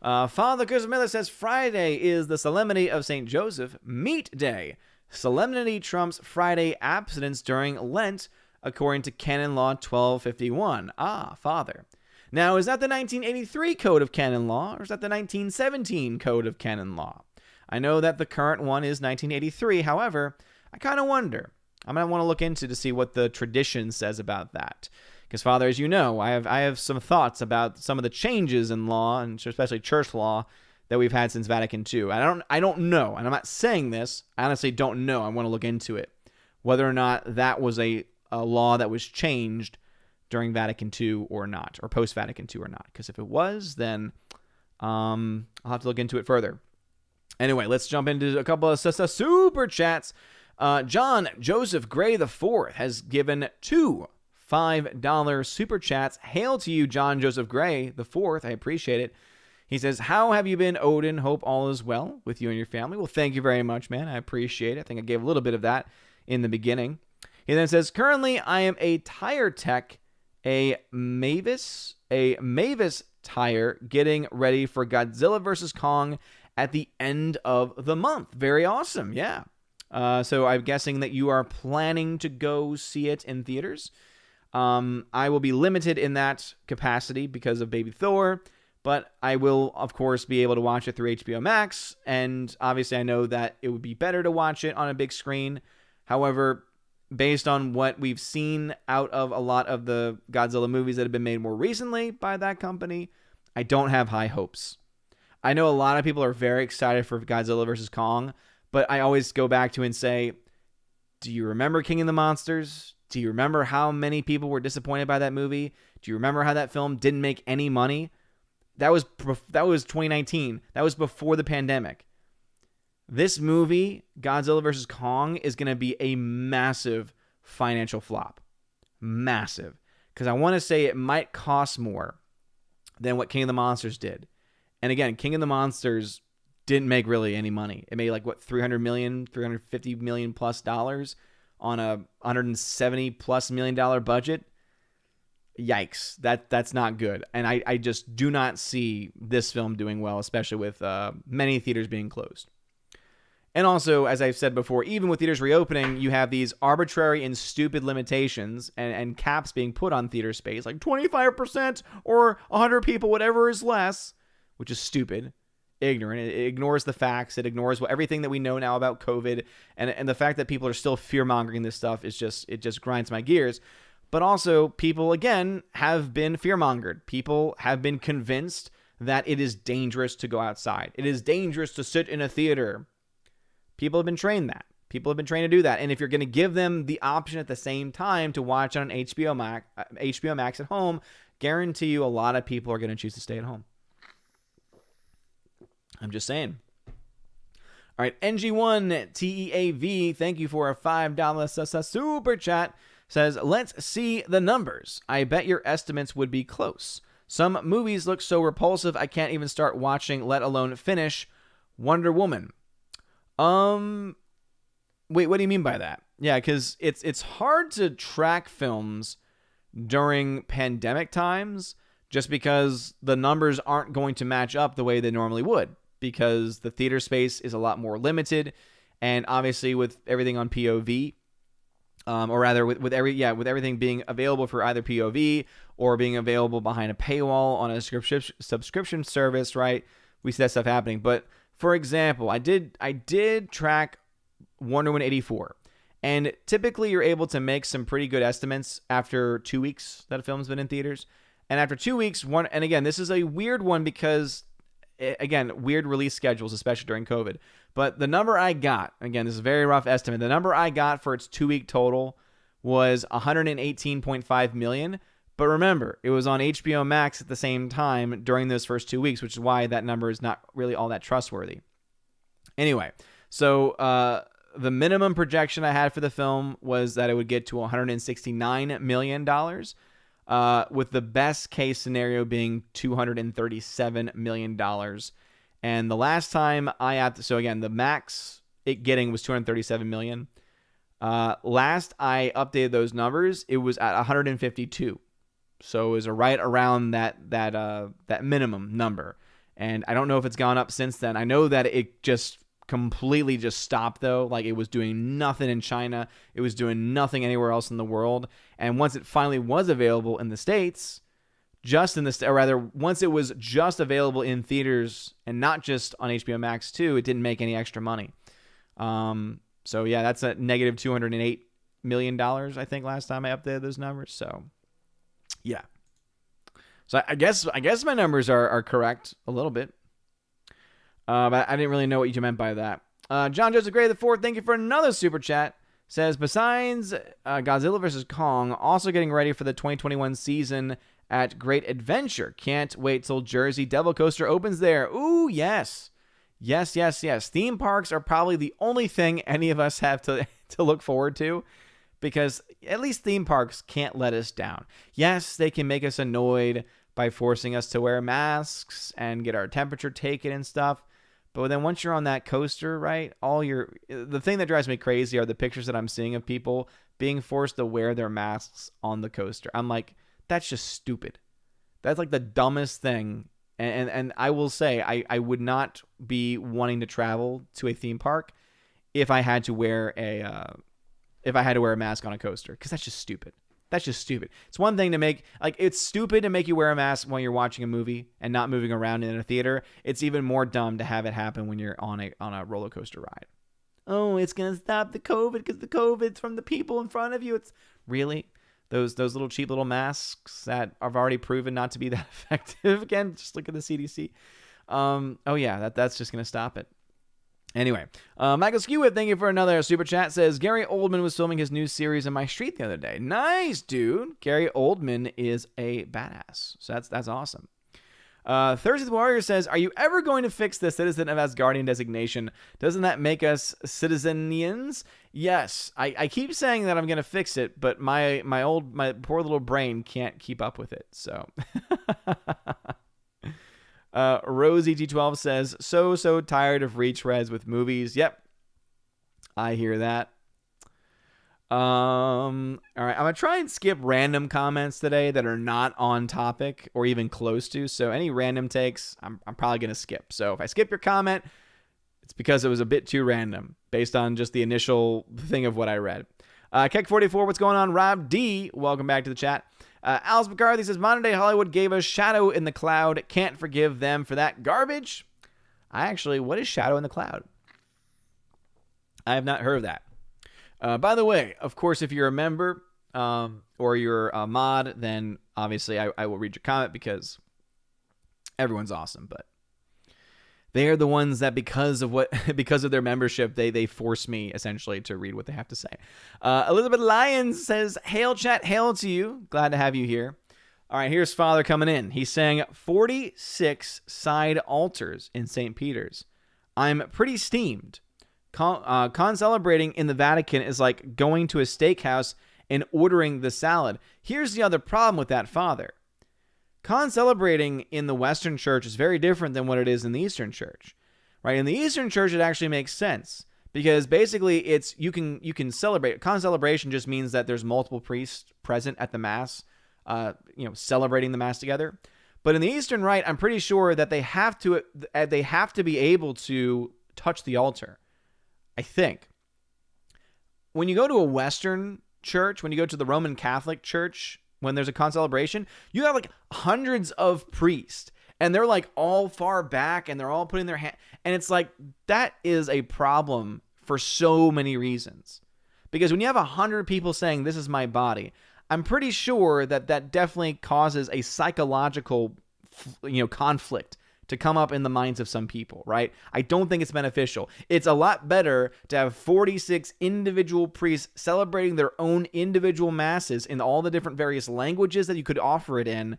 S1: Father Chris Miller says, Friday is the Solemnity of St. Joseph, Meat Day. Solemnity trumps Friday abstinence during Lent, according to Canon Law 1251. Ah, Father. Now, is that the 1983 Code of Canon Law, or is that the 1917 Code of Canon Law? I know that the current one is 1983. However, I kind of wonder. I'm going to want to look into to see what the tradition says about that. Because, Father, as you know, I have some thoughts about some of the changes in law, and especially church law, that we've had since Vatican II. I don't know, and I'm not saying this. I honestly don't know. I want to look into it. Whether or not that was a law that was changed during Vatican II or not, or post-Vatican II or not. Because if it was, then I'll have to look into it further. Anyway, let's jump into a couple of super chats. John Joseph Gray IV has given 2 $5 super chats. Hail to you, John Joseph Gray IV. I appreciate it. He says, how have you been, Odin? Hope all is well with you and your family. Well, thank you very much, man. I appreciate it. I think I gave a little bit of that in the beginning. He then says, currently I am a tire tech, a Mavis tire, getting ready for Godzilla vs. Kong at the end of the month. Very awesome. Yeah. So I'm guessing that you are planning to go see it in theaters. I will be limited in that capacity because of Baby Thor, but I will, of course, be able to watch it through HBO Max, and obviously I know that it would be better to watch it on a big screen. However, based on what we've seen out of a lot of the Godzilla movies that have been made more recently by that company, I don't have high hopes. I know a lot of people are very excited for Godzilla vs. Kong, but I always go back to and say, do you remember King of the Monsters? Do you remember how many people were disappointed by that movie? Do you remember how that film didn't make any money? That was 2019. That was before the pandemic. This movie, Godzilla vs. Kong, is going to be a massive financial flop. Massive. Because I want to say it might cost more than what King of the Monsters did. And again, King of the Monsters didn't make really any money. It made like, what, $300 million, $350 million plus dollars on a $170 plus million budget. Yikes. That's not good. And I just do not see this film doing well, especially with many theaters being closed. And also, as I've said before, even with theaters reopening, you have these arbitrary and stupid limitations and caps being put on theater space, like 25% or 100 people, whatever is less, which is stupid, ignorant. It ignores the facts. It ignores everything that we know now about COVID. And the fact that people are still fear-mongering this stuff is it just grinds my gears. But also, people, again, have been fear-mongered. People have been convinced that it is dangerous to go outside. It is dangerous to sit in a theater. People have been trained that. People have been trained to do that. And if you're going to give them the option at the same time to watch on HBO Max at home, guarantee you a lot of people are going to choose to stay at home. I'm just saying. All right, NG1TEAV, thank you for a $5 super chat. Says, let's see the numbers. I bet your estimates would be close. Some movies look so repulsive I can't even start watching, let alone finish. Wonder Woman. Wait, what do you mean by that? Yeah, because it's hard to track films during pandemic times just because the numbers aren't going to match up the way they normally would, because the theater space is a lot more limited, and obviously with everything on POV, or rather with everything being available for either POV or being available behind a paywall on a subscription service, right? We see that stuff happening. But for example, I did track Wonder Woman 84, and typically you're able to make some pretty good estimates after 2 weeks that a film's been in theaters. And after 2 weeks, and again, this is a weird one because, again, weird release schedules, especially during COVID. But the number I got, again, this is a very rough estimate, the number I got for its 2 week total was $118.5 million. But remember, it was on HBO Max at the same time during those first 2 weeks, which is why that number is not really all that trustworthy. Anyway, so the minimum projection I had for the film was that it would get to $169 million, with the best case scenario being $237 million. And the last time so again, the max it getting was $237 million. Last I updated those numbers, it was at 152. So it was right around that minimum number. And I don't know if it's gone up since then. I know that it just completely just stopped, though. Like, it was doing nothing in China. It was doing nothing anywhere else in the world. And once it finally was available in the States, once it was just available in theaters and not just on HBO Max too, it didn't make any extra money. So yeah, that's a negative $208 million, I think, last time I updated those numbers. So yeah. So I guess my numbers are correct a little bit. But I didn't really know what you meant by that. John Joseph Gray IV, thank you for another super chat. Says, besides Godzilla vs. Kong, also getting ready for the 2021 season at Great Adventure. Can't wait till Jersey Devil Coaster opens there. Ooh, yes. Yes. Theme parks are probably the only thing any of us have to look forward to, because at least theme parks can't let us down. Yes, they can make us annoyed by forcing us to wear masks and get our temperature taken and stuff. But then once you're on that coaster, right, the thing that drives me crazy are the pictures that I'm seeing of people being forced to wear their masks on the coaster. I'm like, that's just stupid. That's like the dumbest thing. And I will say, I would not be wanting to travel to a theme park if I had to wear a mask on a coaster, because that's just stupid. That's just stupid. It's one thing to it's stupid to make you wear a mask when you're watching a movie and not moving around in a theater. It's even more dumb to have it happen when you're on a roller coaster ride. Oh, it's going to stop the COVID because the COVID's from the people in front of you. It's really those little cheap little masks that have already proven not to be that effective. Again, just look at the CDC. Oh yeah, that's just going to stop it. Anyway, Michael Skewit, thank you for another super chat. Says Gary Oldman was filming his new series in my street the other day. Nice, dude. Gary Oldman is a badass. So that's awesome. Thursday the Warrior says, are you ever going to fix the Citizen of Asgardian designation? Doesn't that make us citizenians? Yes. I keep saying that I'm going to fix it, but my poor little brain can't keep up with it. So Rosie T12 says, so tired of retreads with movies. Yep. I hear that. All right. I'm going to try and skip random comments today that are not on topic or even close to. So any random takes, I'm probably going to skip. So if I skip your comment, it's because it was a bit too random based on just the initial thing of what I read. Keck44, what's going on? Rob D, welcome back to the chat. Alice McCarthy says, modern day Hollywood gave us Shadow in the Cloud. Can't forgive them for that garbage. What is Shadow in the Cloud? I have not heard of that. By the way, of course, if you're a member or you're a mod, then obviously I will read your comment because everyone's awesome. But they are the ones that because of their membership, they force me essentially to read what they have to say. Elizabeth Lyons says, hail chat, hail to you. Glad to have you here. All right, here's Father coming in. He's saying 46 side altars in St. Peter's. I'm pretty steamed. Celebrating in the Vatican is like going to a steakhouse and ordering the salad. Here's the other problem with that, Father. Celebrating in the Western Church is very different than what it is in the Eastern Church, right? In the Eastern Church, it actually makes sense because basically it's you can celebrate. Celebration just means that there's multiple priests present at the Mass, celebrating the Mass together. But in the Eastern Rite, I'm pretty sure that they have to be able to touch the altar. I think. When you go to a Western church, when you go to the Roman Catholic Church, when there's a concelebration, you have like hundreds of priests and they're like all far back and they're all putting their hand. And it's like, that is a problem for so many reasons. Because when you have 100 people saying, this is my body, I'm pretty sure that definitely causes a psychological, conflict to come up in the minds of some people, right? I don't think it's beneficial. It's a lot better to have 46 individual priests celebrating their own individual masses in all the different various languages that you could offer it in,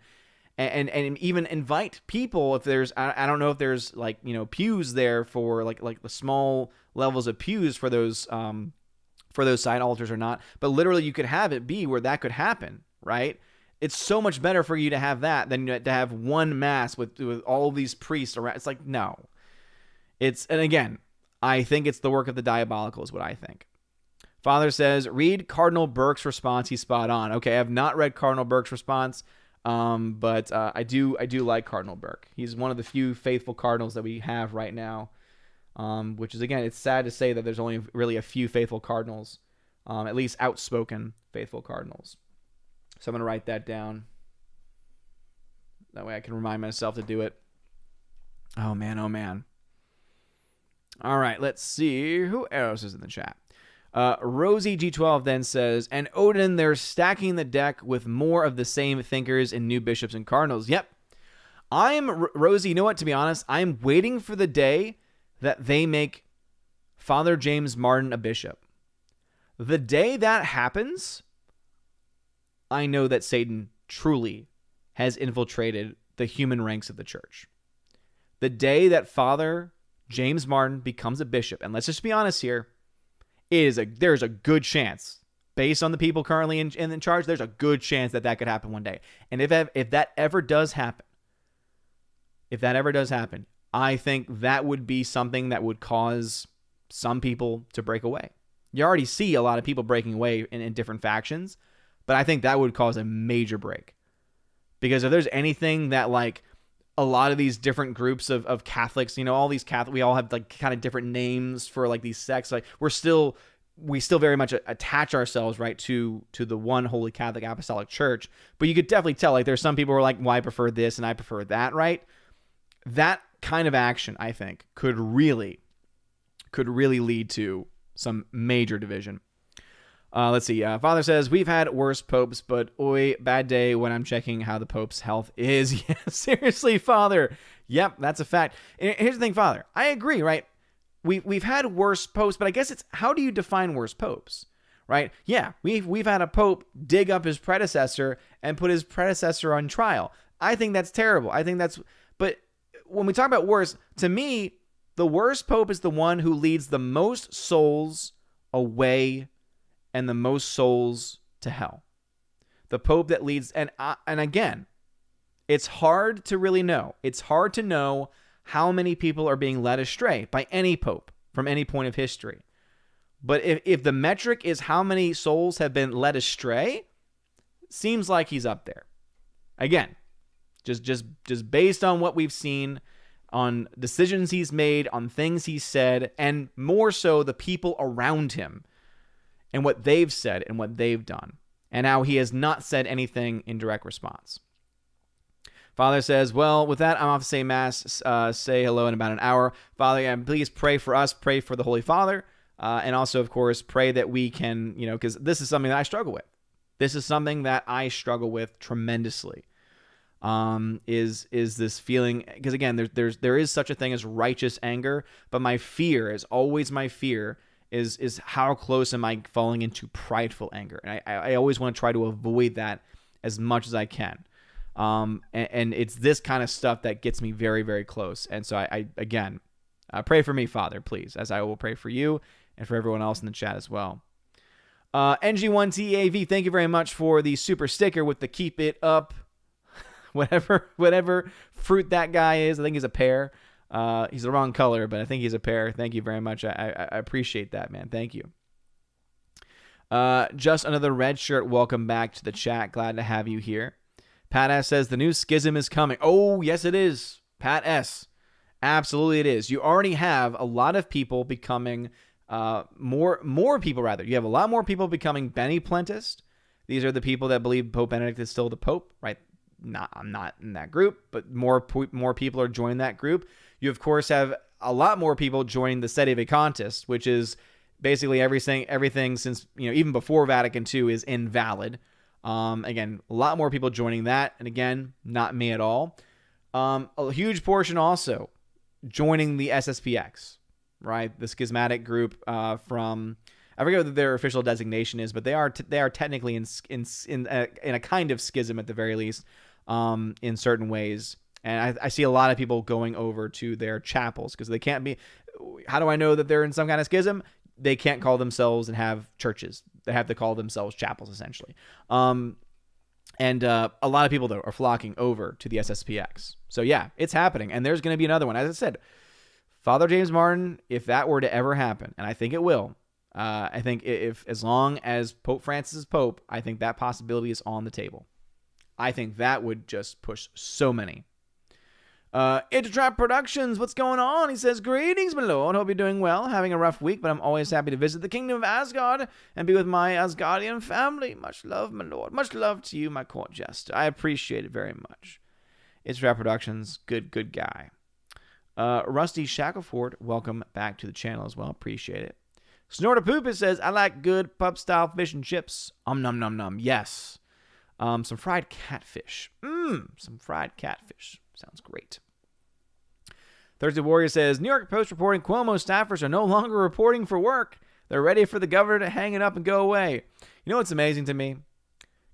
S1: and even invite people if there's, I don't know if there's pews there for like the small levels of pews for those side altars or not, but literally you could have it be where that could happen, right? It's so much better for you to have that than to have one mass with all these priests around. It's like, no. And again, I think it's the work of the diabolical is what I think. Father says, read Cardinal Burke's response. He's spot on. Okay, I have not read Cardinal Burke's response, but I do like Cardinal Burke. He's one of the few faithful cardinals that we have right now, which is, again, it's sad to say that there's only really a few faithful cardinals, at least outspoken faithful cardinals. So I'm going to write that down. That way I can remind myself to do it. Oh, man. Oh, man. All right. Let's see. Who else is in the chat? Rosie G12 then says, and Odin, they're stacking the deck with more of the same thinkers and new bishops and cardinals. Yep. Rosie, you know what? To be honest, I'm waiting for the day that they make Father James Martin a bishop. The day that happens, I know that Satan truly has infiltrated the human ranks of the church. The day that Father James Martin becomes a bishop, and let's just be honest here, there's a good chance, based on the people currently in charge, there's a good chance that could happen one day. And if that ever does happen, I think that would be something that would cause some people to break away. You already see a lot of people breaking away in different factions. But I think that would cause a major break. Because if there's anything that like a lot of these different groups of Catholics, all these Catholics, we all have like kind of different names for like these sects. Like we still very much attach ourselves, right, to the one Holy Catholic Apostolic Church. But you could definitely tell like there's some people who are like, well, I prefer this and I prefer that, right? That kind of action, I think, could really lead to some major division. Let's see. Father says, we've had worse popes, but oi, bad day when I'm checking how the pope's health is. Yeah, seriously, Father. Yep, that's a fact. And here's the thing, Father. I agree, right? we've had worse popes, but I guess it's how do you define worse popes, right? Yeah, we've had a pope dig up his predecessor and put his predecessor on trial. I think that's terrible. But when we talk about worse, to me, the worst pope is the one who leads the most souls away and the most souls to hell. The pope that leads, and again, it's hard to really know. It's hard to know how many people are being led astray by any pope from any point of history. But if the metric is how many souls have been led astray, seems like he's up there. Again, just based on what we've seen, on decisions he's made, on things he's said, and more so the people around him and what they've said and what they've done, and how he has not said anything in direct response. Father says, well, with that, I'm off to say Mass, say hello in about an hour. Father, please pray for us, pray for the Holy Father, and also, of course, pray that we can, because this is something that I struggle with. This is something that I struggle with tremendously, is this feeling, because again, there is such a thing as righteous anger, but my fear is how close am I falling into prideful anger? And I always want to try to avoid that as much as I can. And it's this kind of stuff that gets me very, very close. And so I pray for me, Father, please, as I will pray for you and for everyone else in the chat as well. NG1TAV, thank you very much for the super sticker with the keep it up, whatever fruit that guy is. I think he's a pear. He's the wrong color, but I think he's a pear. Thank you very much. I appreciate that, man. Thank you. Just another red shirt. Welcome back to the chat. Glad to have you here. Pat S says the new schism is coming. Oh, yes, it is. Pat S. Absolutely, it is. You already have a lot of people becoming more people, rather. You have a lot more people becoming Beneplentist. These are the people that believe Pope Benedict is still the Pope, right? I'm not in that group, but more people are joining that group. You, of course, have a lot more people joining the Sede Vacantis, which is basically everything since, even before Vatican II is invalid. Again, a lot more people joining that. And again, not me at all. A huge portion also joining the SSPX, right? The schismatic group from, I forget what their official designation is, but they are technically in a kind of schism at the very least, in certain ways. And I see a lot of people going over to their chapels because they can't be. How do I know that they're in some kind of schism? They can't call themselves and have churches. They have to call themselves chapels, essentially. And a lot of people, though, are flocking over to the SSPX. So, yeah, it's happening. And there's going to be another one. As I said, Father James Martin, if that were to ever happen, and I think it will, I think if as long as Pope Francis is Pope, I think that possibility is on the table. I think that would just push so many. E231 Productions, what's going on? He says, greetings, my lord. Hope you're doing well. Having a rough week, but I'm always happy to visit the kingdom of Asgard and be with my Asgardian family. Much love, my lord. Much love to you, my court jester. I appreciate it very much. E231 Productions, good guy. Rusty Shackleford, welcome back to the channel as well. Appreciate it. Snortapoopus says, I like good pub-style fish and chips. Nom nom nom. Yes. Some fried catfish. Some fried catfish. Sounds great. Thursday Warrior says, New York Post reporting Cuomo staffers are no longer reporting for work. They're ready for the governor to hang it up and go away. You know what's amazing to me?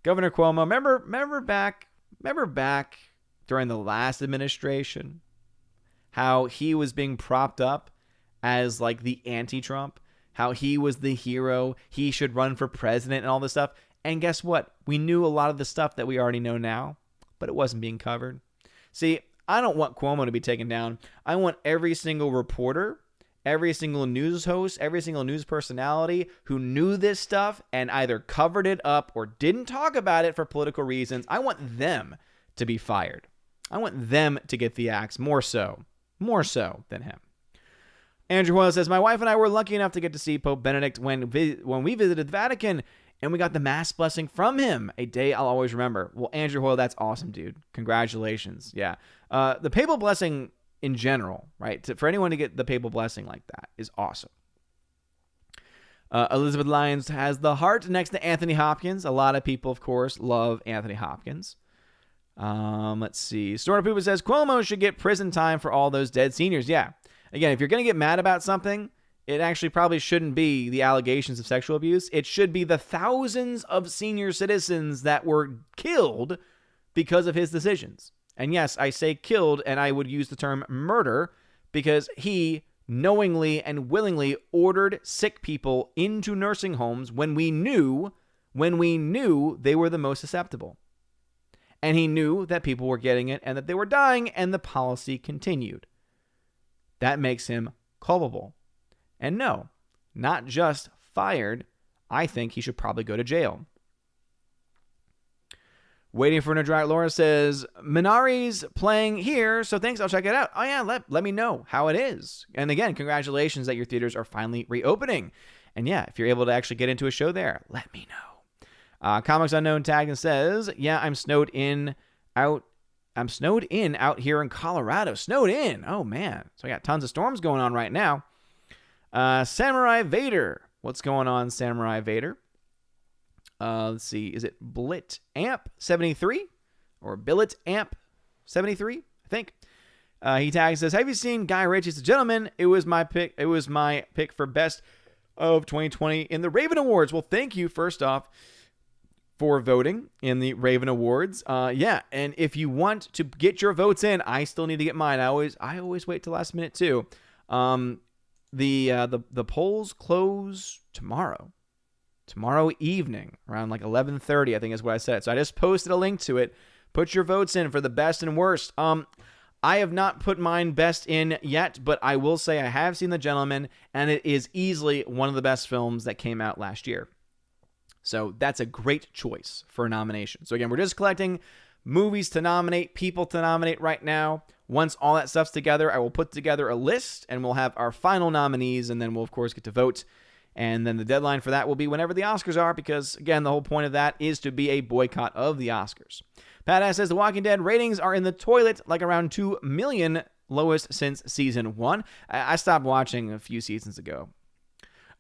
S1: Governor Cuomo, remember back during the last administration, how he was being propped up as like the anti-Trump, how he was the hero, he should run for president and all this stuff. And guess what? We knew a lot of the stuff that we already know now, but it wasn't being covered. See, I don't want Cuomo to be taken down. I want every single reporter, every single news host, every single news personality who knew this stuff and either covered it up or didn't talk about it for political reasons. I want them to be fired. I want them to get the axe more so than him. Andrew Hoyle says, my wife and I were lucky enough to get to see Pope Benedict when we visited the Vatican, and we got the mass blessing from him. A day I'll always remember. Well, Andrew Hoyle, that's awesome, dude. Congratulations. Yeah. The papal blessing in general, right? For anyone to get the papal blessing like that is awesome. Elizabeth Lyons has the heart next to Anthony Hopkins. A lot of people, of course, love Anthony Hopkins. Let's see. Storm Poopa says, Cuomo should get prison time for all those dead seniors. Yeah. Again, if you're going to get mad about something, it actually probably shouldn't be the allegations of sexual abuse. It should be the thousands of senior citizens that were killed because of his decisions. And yes, I say killed, and I would use the term murder because he knowingly and willingly ordered sick people into nursing homes when we knew they were the most susceptible. And he knew that people were getting it and that they were dying, and the policy continued. That makes him culpable. And no, not just fired. I think he should probably go to jail. Waiting for Nadrat Laura says, Minari's playing here, so thanks, I'll check it out. Oh yeah, let me know how it is. And again, congratulations that your theaters are finally reopening. And yeah, if you're able to actually get into a show there, let me know. Comics Unknown tagged and says, yeah, I'm snowed in out here in Colorado. Snowed in. Oh man. So I got tons of storms going on right now. Samurai Vader. What's going on, Samurai Vader? Let's see. Is it Blit Amp 73 or Billet Amp 73? I think. He tags says, have you seen Guy Ritchie's The Gentleman? It was my pick. It was my pick for best of 2020 in the Raven Awards. Well, thank you first off for voting in the Raven Awards. Yeah, and if you want to get your votes in, I still need to get mine. I always wait till last minute too. The polls close tomorrow evening around like 11:30, I think is what I said. So I just posted a link to it. Put your votes in for the best and worst. I have not put mine best in yet, but I will say I have seen The Gentleman, and it is easily one of the best films that came out last year. So that's a great choice for a nomination. So again, we're just collecting movies to nominate, people to nominate right now. Once all that stuff's together, I will put together a list, and we'll have our final nominees, and then we'll, of course, get to vote. And then the deadline for that will be whenever the Oscars are, because, again, the whole point of that is to be a boycott of the Oscars. Pat Ass says, The Walking Dead ratings are in the toilet, like around 2 million, lowest since season 1. I stopped watching a few seasons ago.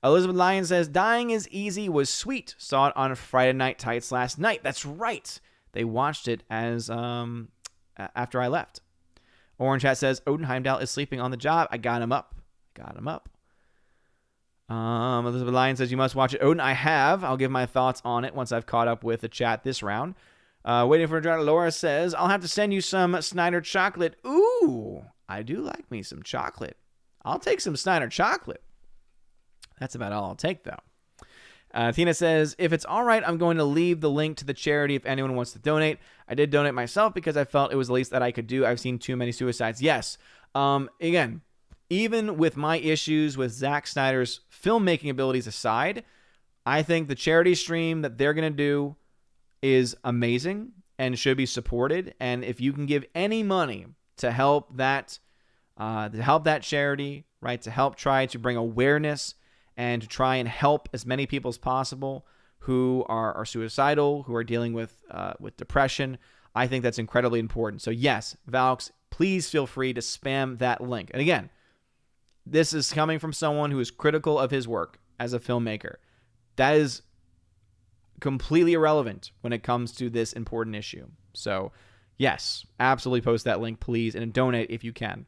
S1: Elizabeth Lyon says, Dying is Easy was sweet. Saw it on Friday Night Tights last night. That's right. They watched it as after I left. Orange Hat says, Odin Heimdall is sleeping on the job. I got him up. Elizabeth Lyon says, you must watch it. Odin, I have. I'll give my thoughts on it once I've caught up with the chat this round. Waiting for a Laura says, I'll have to send you some Snyder chocolate. Ooh, I do like me some chocolate. I'll take some Snyder chocolate. That's about all I'll take, though. Tina says, if it's all right, I'm going to leave the link to the charity if anyone wants to donate. I did donate myself because I felt it was the least that I could do. I've seen too many suicides. Yes. Again, even with my issues with Zack Snyder's filmmaking abilities aside, I think the charity stream that they're going to do is amazing and should be supported. And if you can give any money to help that charity, right, to help try to bring awareness and to try and help as many people as possible who are suicidal, who are dealing with depression, I think that's incredibly important. So yes, Valks, please feel free to spam that link. And again, this is coming from someone who is critical of his work as a filmmaker. That is completely irrelevant when it comes to this important issue. So yes, absolutely post that link, please, and donate if you can.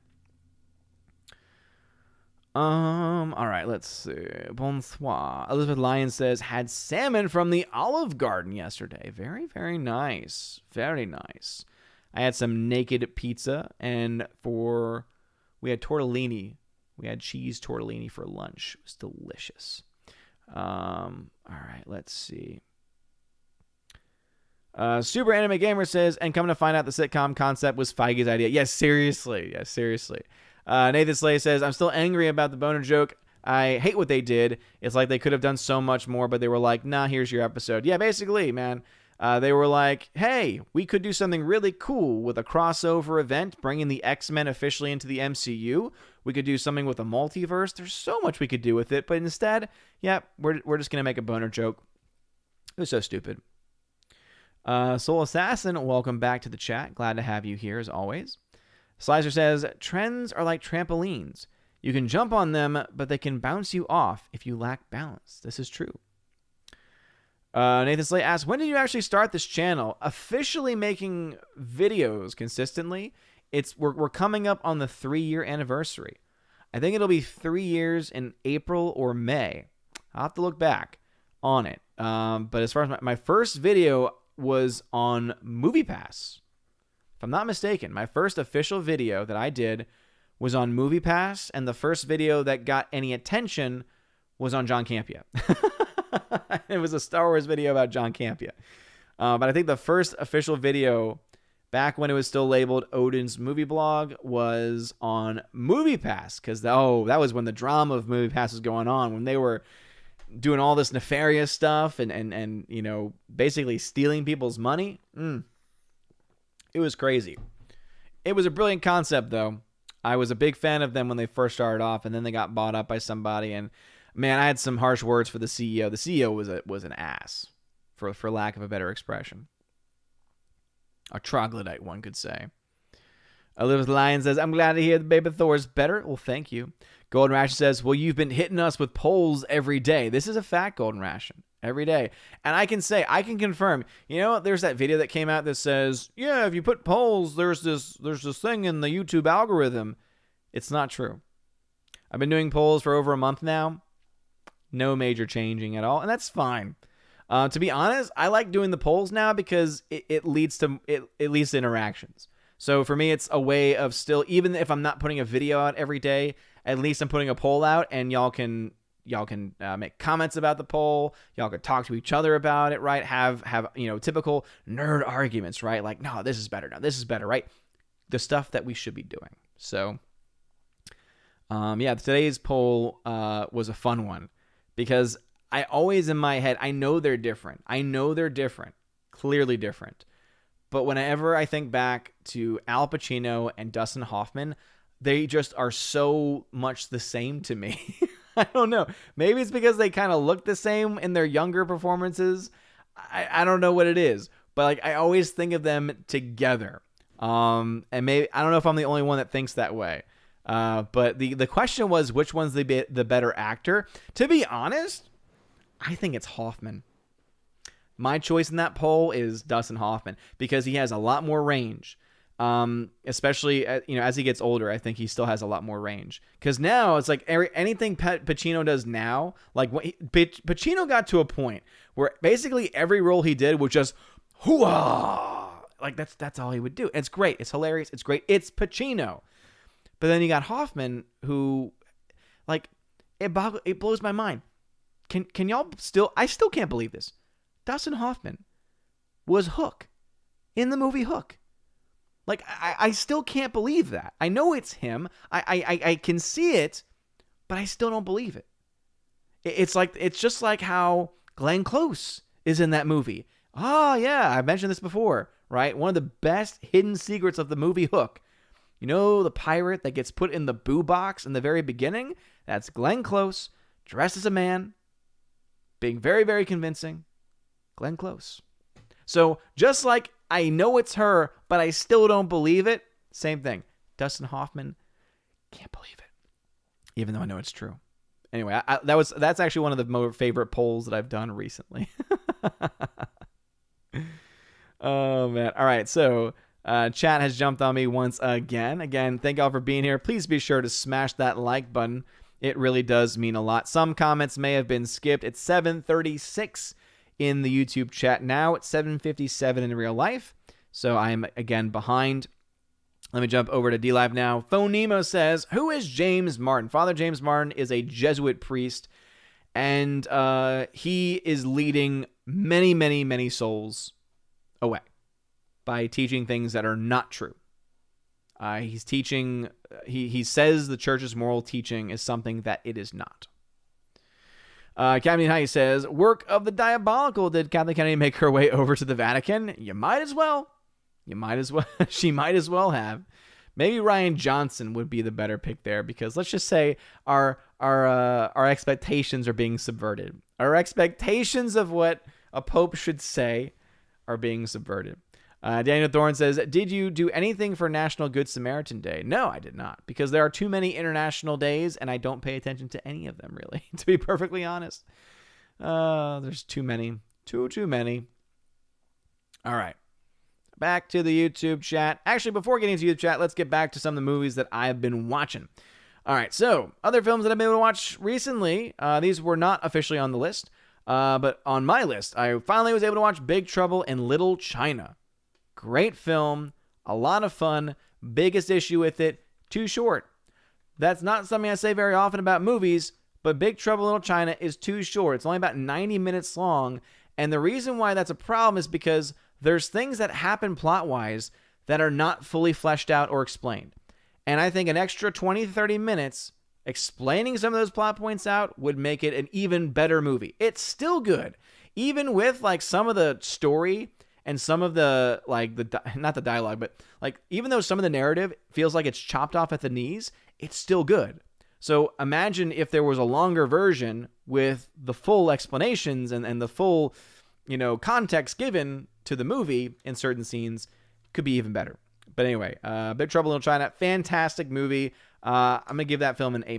S1: All right, let's see. Bonsoir. Elizabeth Lyon says, had salmon from the Olive Garden yesterday. Very, very nice. Very nice. I had some naked pizza, and we had tortellini. We had cheese tortellini for lunch. It was delicious. All right, let's see. Super Anime Gamer says, and coming to find out the sitcom concept was Feige's idea. Yes, seriously. Nathan Slay says, I'm still angry about the boner joke. I hate what they did. It's like they could have done so much more, but they were like, nah, here's your episode. Yeah, basically, man. They were like, hey, we could do something really cool with a crossover event, bringing the X-Men officially into the MCU. We could do something with a multiverse. There's so much we could do with it, but instead, yeah, we're just going to make a boner joke. It was so stupid. Soul Assassin, welcome back to the chat. Glad to have you here, as always. Slicer says, trends are like trampolines. You can jump on them, but they can bounce you off if you lack balance. This is true. Nathan Slay asks, when did you actually start this channel? Officially making videos consistently, we're coming up on the 3-year anniversary. I think it'll be 3 years in April or May. I'll have to look back on it. But as far as my first video was on MoviePass. If I'm not mistaken, my first official video that I did was on MoviePass, and the first video that got any attention was on John Campea. It was a Star Wars video about John Campea. But I think the first official video back when it was still labeled Odin's Movie Blog was on MoviePass, because that was when the drama of MoviePass was going on, when they were doing all this nefarious stuff and you know, basically stealing people's money. It was crazy. It was a brilliant concept, though. I was a big fan of them when they first started off, and then they got bought up by somebody. And man, I had some harsh words for the CEO. The CEO was an ass, for lack of a better expression. A troglodyte, one could say. Elizabeth Lyon says, I'm glad to hear the baby Thor's better. Well, thank you. Golden Ration says, well, you've been hitting us with polls every day. This is a fact, Golden Ration. Every day. And I can confirm, you know, there's that video that came out that says, yeah, if you put polls, there's this thing in the YouTube algorithm. It's not true. I've been doing polls for over a month now. No major changing at all. And that's fine. To be honest, I like doing the polls now because it leads to interactions. So for me, it's a way of still, even if I'm not putting a video out every day, at least I'm putting a poll out, and y'all can make comments about the poll. Y'all can talk to each other about it, right? Have you know, typical nerd arguments, right? Like, no, this is better. No, this is better, right? The stuff that we should be doing. So, yeah, today's poll was a fun one because I always in my head, I know they're different. Clearly different. But whenever I think back to Al Pacino and Dustin Hoffman, they just are so much the same to me. I don't know. Maybe it's because they kind of look the same in their younger performances. I don't know what it is. But like, I always think of them together. And maybe, I don't know if I'm the only one that thinks that way. But the question was, which one's the better actor? To be honest, I think it's Hoffman. My choice in that poll is Dustin Hoffman because he has a lot more range. Especially, you know, as he gets older, I think he still has a lot more range. Because now it's like anything Pacino does now, like Pacino got to a point where basically every role he did was just hooah, like that's all he would do. And it's great, it's hilarious, it's great, it's Pacino. But then you got Hoffman, who, like, it blows my mind. Can y'all still? I still can't believe this. Dustin Hoffman was Hook in the movie Hook. Like, I still can't believe that. I know it's him. I can see it, but I still don't believe it. It's just like how Glenn Close is in that movie. Oh, yeah, I mentioned this before, right? One of the best hidden secrets of the movie Hook. You know, the pirate that gets put in the boo box in the very beginning? That's Glenn Close, dressed as a man, being very, very convincing. Glenn Close. So just like I know it's her, but I still don't believe it, same thing. Dustin Hoffman, can't believe it, even though I know it's true. Anyway, that's actually one of the more favorite polls that I've done recently. Oh, man. All right, so chat has jumped on me once again. Again, thank y'all for being here. Please be sure to smash that like button. It really does mean a lot. Some comments may have been skipped. It's 7:36 in the YouTube chat now. It's 7:57 in real life. So I'm, again, behind. Let me jump over to DLive now. Phone Nemo says, who is James Martin? Father James Martin is a Jesuit priest, and he is leading many, many, many souls away by teaching things that are not true. He's teaching, he says the church's moral teaching is something that it is not. Captain High says, work of the diabolical. Did Kathleen Kennedy make her way over to the Vatican? You might as well. She might as well have. Maybe Ryan Johnson would be the better pick there, because let's just say our expectations are being subverted. Our expectations of what a pope should say are being subverted. Daniel Thorne says, did you do anything for National Good Samaritan Day? No, I did not, because there are too many international days, and I don't pay attention to any of them, really, to be perfectly honest. There's too many. Too many. All right. Back to the YouTube chat. Actually, before getting to YouTube chat, let's get back to some of the movies that I've been watching. All right, so other films that I've been able to watch recently, these were not officially on the list, but on my list, I finally was able to watch Big Trouble in Little China. Great film, a lot of fun. Biggest issue with it, too short. That's not something I say very often about movies, but Big Trouble in Little China is too short. It's only about 90 minutes long, and the reason why that's a problem is because there's things that happen plot-wise that are not fully fleshed out or explained. And I think an extra 20 to 30 minutes explaining some of those plot points out would make it an even better movie. It's still good. Even with like some of the story and some of the not the dialogue, but like even though some of the narrative feels like it's chopped off at the knees, it's still good. So imagine if there was a longer version with the full explanations and the full, context given to the movie in certain scenes, could be even better. But anyway, Big Trouble in Little China, fantastic movie. I'm going to give that film an A-.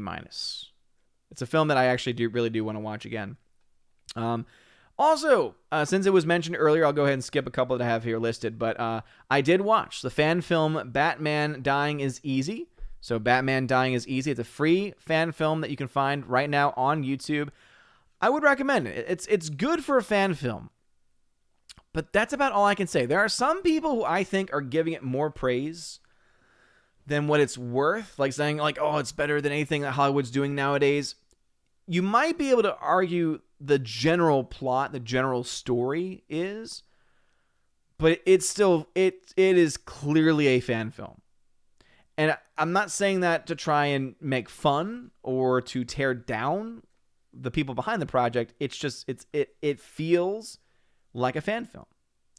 S1: It's a film that I actually really do want to watch again. Also, since it was mentioned earlier, I'll go ahead and skip a couple that I have here listed. But I did watch the fan film Batman Dying is Easy. So Batman Dying is Easy. It's a free fan film that you can find right now on YouTube. I would recommend it. It's good for a fan film. But that's about all I can say. There are some people who I think are giving it more praise than what it's worth. Like saying, oh, it's better than anything that Hollywood's doing nowadays. You might be able to argue the general plot, the general story is, but it's still, it is clearly a fan film. And I'm not saying that to try and make fun or to tear down the people behind the project. It's just, it feels like a fan film.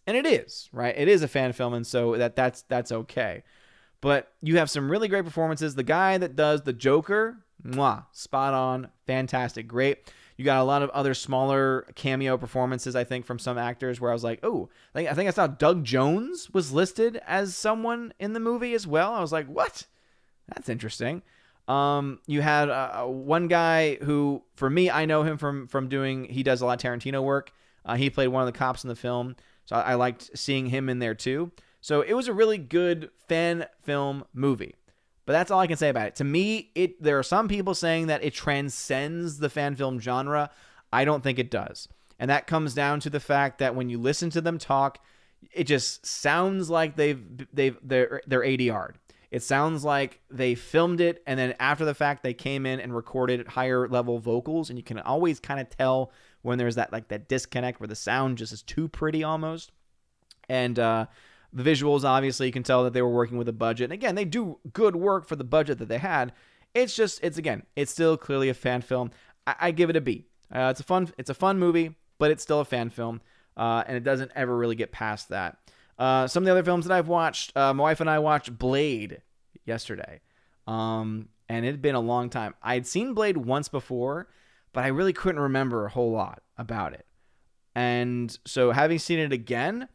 S1: And it is, right? It is a fan film, and so that's okay. But you have some really great performances. The guy that does the Joker, spot on, fantastic, great. You got a lot of other smaller cameo performances, I think, from some actors where I was like, oh, I think I saw Doug Jones was listed as someone in the movie as well. I was like, what? That's interesting. You had one guy who, for me, I know him from doing, he does a lot of Tarantino work. He played one of the cops in the film, so I liked seeing him in there too. So it was a really good fan film movie. But that's all I can say about it. To me, there are some people saying that it transcends the fan film genre. I don't think it does. And that comes down to the fact that when you listen to them talk, it just sounds like they're ADR'd. It sounds like they filmed it, and then after the fact, they came in and recorded higher level vocals, and you can always kind of tell when there's that disconnect where the sound just is too pretty almost. And the visuals, obviously, you can tell that they were working with a budget. And again, they do good work for the budget that they had. It's still clearly a fan film. I give it a B. It's a fun movie, but it's still a fan film, and it doesn't ever really get past that. Some of the other films that I've watched, my wife and I watched Blade yesterday, and it had been a long time. I had seen Blade once before, but I really couldn't remember a whole lot about it. And so having seen it again,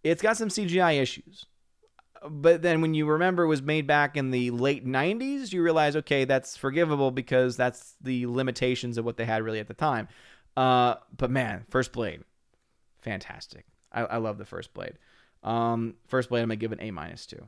S1: it's got some CGI issues. But then when you remember it was made back in the late 90s, you realize, okay, that's forgivable because that's the limitations of what they had really at the time. But man, first Blade, fantastic. I love the first Blade. First Blade, I'm going to give an A- too.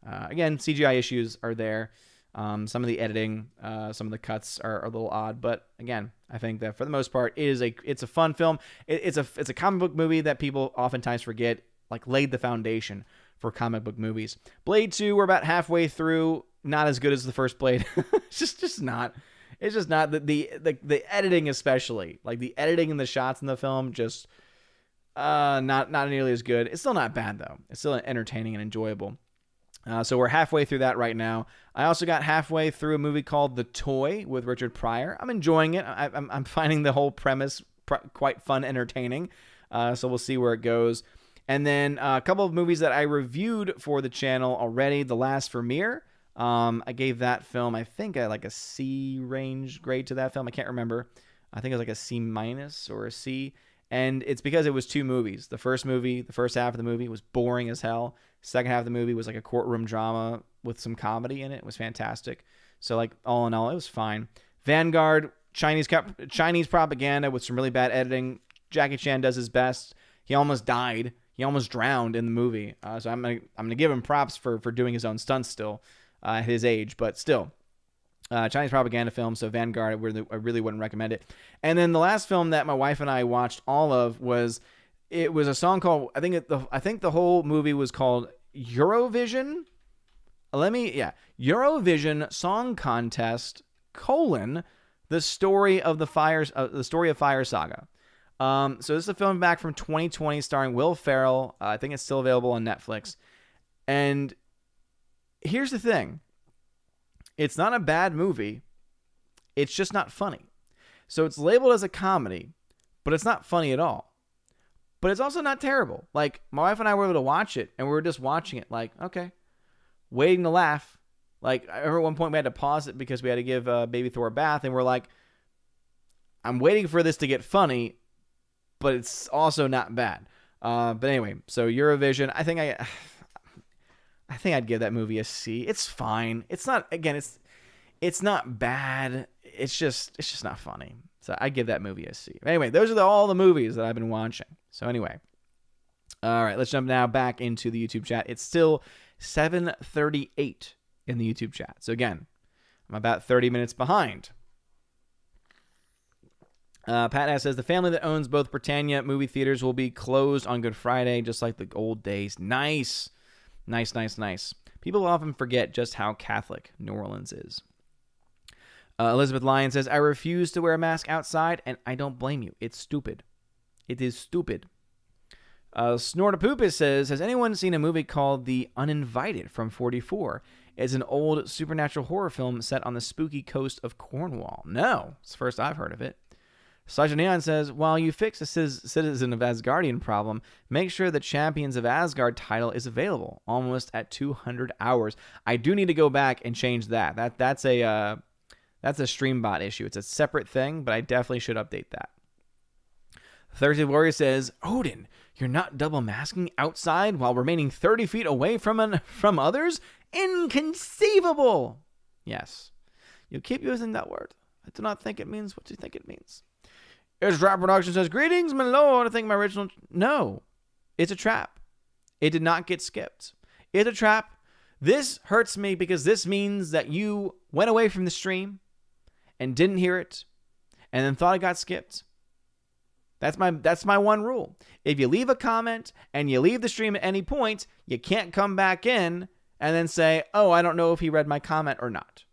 S1: Again, CGI issues are there. Some of the editing, some of the cuts are a little odd, but again, I think that for the most part, it's a fun film. It's a comic book movie that people oftentimes forget, laid the foundation for comic book movies. Blade 2, we're about halfway through. Not as good as the first Blade. It's just not. It's just not. The editing, especially, the editing and the shots in the film, just not nearly as good. It's still not bad though. It's still entertaining and enjoyable. So we're halfway through that right now. I also got halfway through a movie called The Toy with Richard Pryor. I'm enjoying it. I'm finding the whole premise quite fun, entertaining. So we'll see where it goes. And then a couple of movies that I reviewed for the channel already. The Last Vermeer. I gave that film, I think, a C range grade to that film. I can't remember. I think it was a C- or a C. And it's because it was two movies. The first half of the movie was boring as hell. Second half of the movie was a courtroom drama with some comedy in it. It was fantastic. So all in all, it was fine. Vanguard, Chinese propaganda with some really bad editing. Jackie Chan does his best. He almost died. He almost drowned in the movie. So I'm gonna give him props for doing his own stunts still at his age, but still. Chinese propaganda film, so Vanguard, I really wouldn't recommend it. And then the last film that my wife and I watched all of was a song called, I think the whole movie was called Eurovision. Eurovision Song Contest, the story of Fire Saga. So this is a film back from 2020 starring Will Ferrell. I think it's still available on Netflix. And here's the thing. It's not a bad movie. It's just not funny. So it's labeled as a comedy, but it's not funny at all. But it's also not terrible. Like, my wife and I were able to watch it, and we were just watching it like, okay, waiting to laugh. Like, I remember at one point we had to pause it because we had to give baby Thor a bath, and we're like, I'm waiting for this to get funny, but it's also not bad. But anyway, so Eurovision, I think I'd give that movie a C. It's fine. It's not, again, it's not bad. It's just not funny. So I give that movie a C. Anyway, those are all the movies that I've been watching. So anyway, all right, let's jump now back into the YouTube chat. It's still 7:38 in the YouTube chat. So again, I'm about 30 minutes behind. Pat S says, the family that owns both Britannia movie theaters will be closed on Good Friday, just like the old days. Nice. People often forget just how Catholic New Orleans is. Elizabeth Lyon says, I refuse to wear a mask outside, and I don't blame you. It's stupid. It is stupid. Snortapoopus says, has anyone seen a movie called The Uninvited from 1944? It's an old supernatural horror film set on the spooky coast of Cornwall. No, it's the first I've heard of it. Saja Neon says, while you fix a Citizen of Asgardian problem, make sure the Champions of Asgard title is available, almost at 200 hours. I do need to go back and change that. That's a Streambot issue. It's a separate thing, but I definitely should update that. Thursday Warrior says, Odin, you're not double masking outside while remaining 30 feet away from others? Inconceivable! Yes. You keep using that word. I do not think it means what you think it means. Israel Production says, greetings, my lord. I think my original... No. It's a trap. It did not get skipped. It's a trap. This hurts me because this means that you went away from the stream and didn't hear it and then thought it got skipped. That's my one rule. If you leave a comment and you leave the stream at any point, you can't come back in and then say, oh, I don't know if he read my comment or not.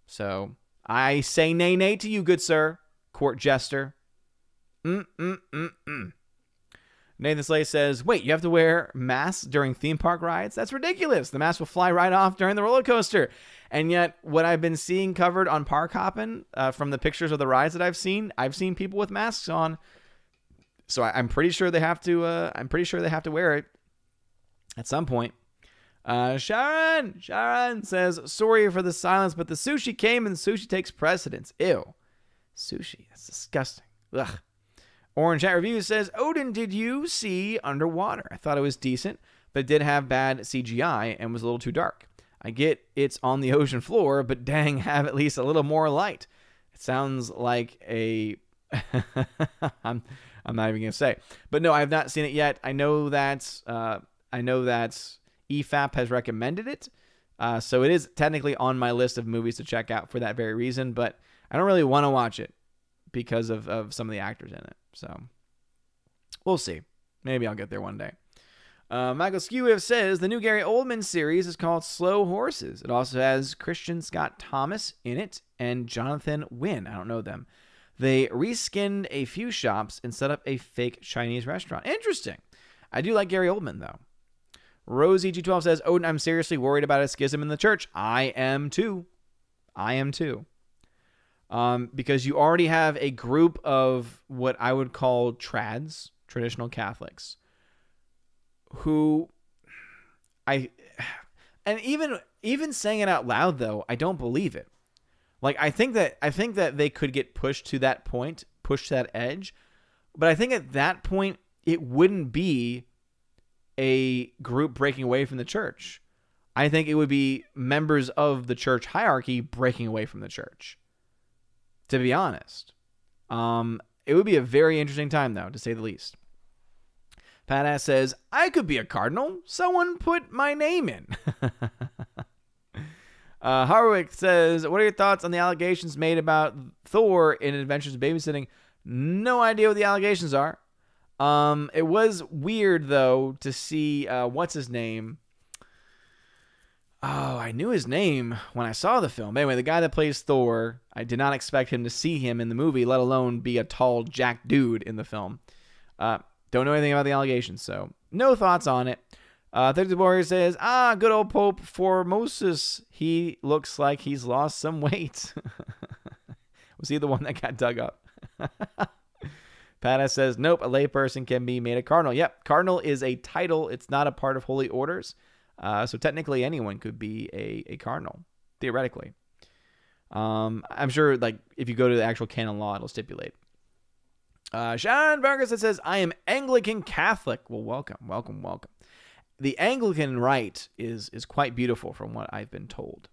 S1: So I say nay to you, good sir, court jester. Nathan Slay says, wait, you have to wear masks during theme park rides? That's ridiculous. The mask will fly right off during the roller coaster. And yet, what I've been seeing covered on Park Hoppin', from the pictures of the rides that I've seen people with masks on. So I'm pretty sure they have to. Wear it at some point. Sharon says, sorry for the silence, but the sushi came and sushi takes precedence. Ew, sushi. That's disgusting. Ugh. Orange Chat Reviews says, Odin, did you see Underwater? I thought it was decent, but it did have bad CGI and was a little too dark. I get it's on the ocean floor, but dang, have at least a little more light. It sounds like a... I'm not even going to say. But no, I have not seen it yet. I know that EFAP has recommended it. So it is technically on my list of movies to check out for that very reason, but I don't really want to watch it because of some of the actors in it. So we'll see. Maybe I'll get there one day. Michael Skewiff says the new Gary Oldman series is called Slow Horses. It also has Christian Scott Thomas in it and Jonathan Wynn. I don't know them. They reskinned a few shops and set up a fake Chinese restaurant. Interesting. I do like Gary Oldman, though. Rosie G12 says, Odin, I'm seriously worried about a schism in the church. I am too. Because you already have a group of what I would call trads, traditional Catholics, who even saying it out loud, though, I don't believe it. Like, I think that they could get pushed to that point, pushed to that edge, but I think at that point it wouldn't be a group breaking away from the church. I think it would be members of the church hierarchy breaking away from the church. To be honest, it would be a very interesting time, though, to say the least. Pat Ass says, I could be a cardinal. Someone put my name in. Harwick says, what are your thoughts on the allegations made about Thor in Adventures in Babysitting? No idea what the allegations are. It was weird, though, to see, what's his name? Oh, I knew his name when I saw the film. Anyway, the guy that plays Thor, I did not expect him to see him in the movie, let alone be a tall, jacked dude in the film. Don't know anything about the allegations, so no thoughts on it. 30 Warrior says, good old Pope Formosus. He looks like he's lost some weight. Was he the one that got dug up? Pata says, nope, a layperson can be made a cardinal. Yep, cardinal is a title. It's not a part of holy orders. So technically anyone could be a cardinal, theoretically. I'm sure, like, if you go to the actual canon law, it'll stipulate. Sean Vargas says, I am Anglican Catholic. Well, welcome. The Anglican rite is quite beautiful from what I've been told.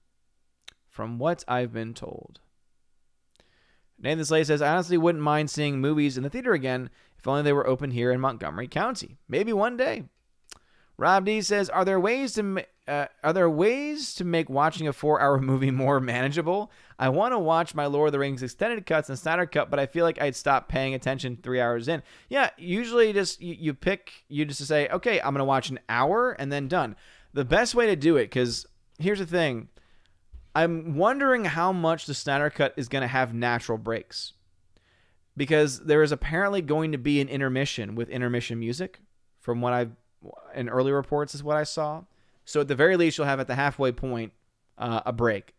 S1: Nathan Slay says, I honestly wouldn't mind seeing movies in the theater again if only they were open here in Montgomery County. Maybe one day. Rob D says, are there ways to make watching a 4-hour movie more manageable? I want to watch my Lord of the Rings extended cuts and Snyder cut, but I feel like I'd stop paying attention 3 hours in. Yeah, usually just you just say, okay, I'm going to watch an hour and then done. The best way to do it, because here's the thing. I'm wondering how much the Snyder cut is going to have natural breaks, because there is apparently going to be an intermission with intermission music from what in early reports is what I saw. So at the very least, you'll have at the halfway point a break,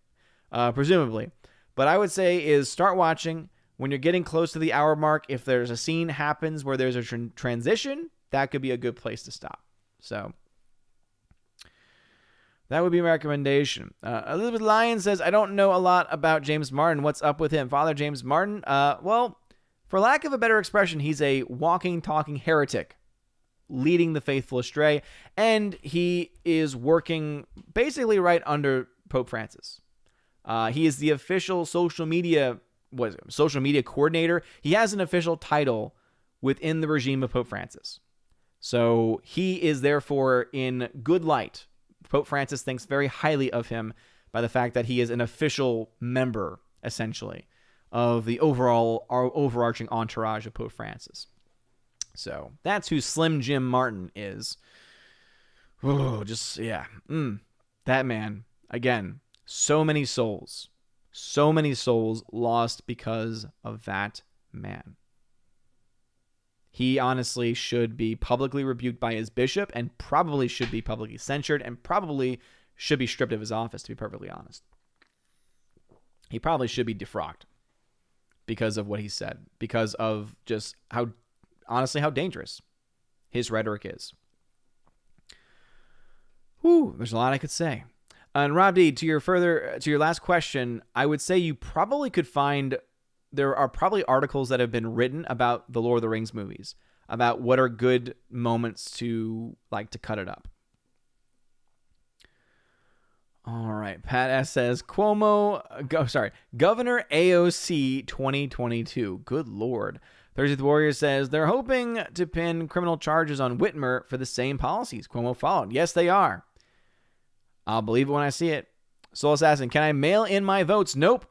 S1: presumably. But I would say is start watching when you're getting close to the hour mark. If there's a scene happens where there's a transition, that could be a good place to stop. So that would be my recommendation. Elizabeth Lyon says, I don't know a lot about James Martin. What's up with him? Father James Martin? Well, for lack of a better expression, he's a walking, talking heretic, leading the faithful astray, and he is working basically right under Pope Francis. He is the official social media coordinator. He has an official title within the regime of Pope Francis. So he is therefore in good light. Pope Francis thinks very highly of him by the fact that he is an official member, essentially, of the overarching entourage of Pope Francis. So that's who Slim Jim Martin is. Oh, that man. Again, so many souls lost because of that man. He honestly should be publicly rebuked by his bishop and probably should be publicly censured and probably should be stripped of his office, to be perfectly honest. He probably should be defrocked because of what he said, because of just how dangerous his rhetoric is. There's a lot I could say. And Rob D, to your last question, I would say you probably could find, there are probably articles that have been written about the Lord of the Rings movies, about what are good moments to cut it up. All right. Pat S says, Governor AOC 2022. Good Lord. 30th Warrior says, they're hoping to pin criminal charges on Whitmer for the same policies Cuomo followed. Yes, they are. I'll believe it when I see it. Soul Assassin, can I mail in my votes? Nope.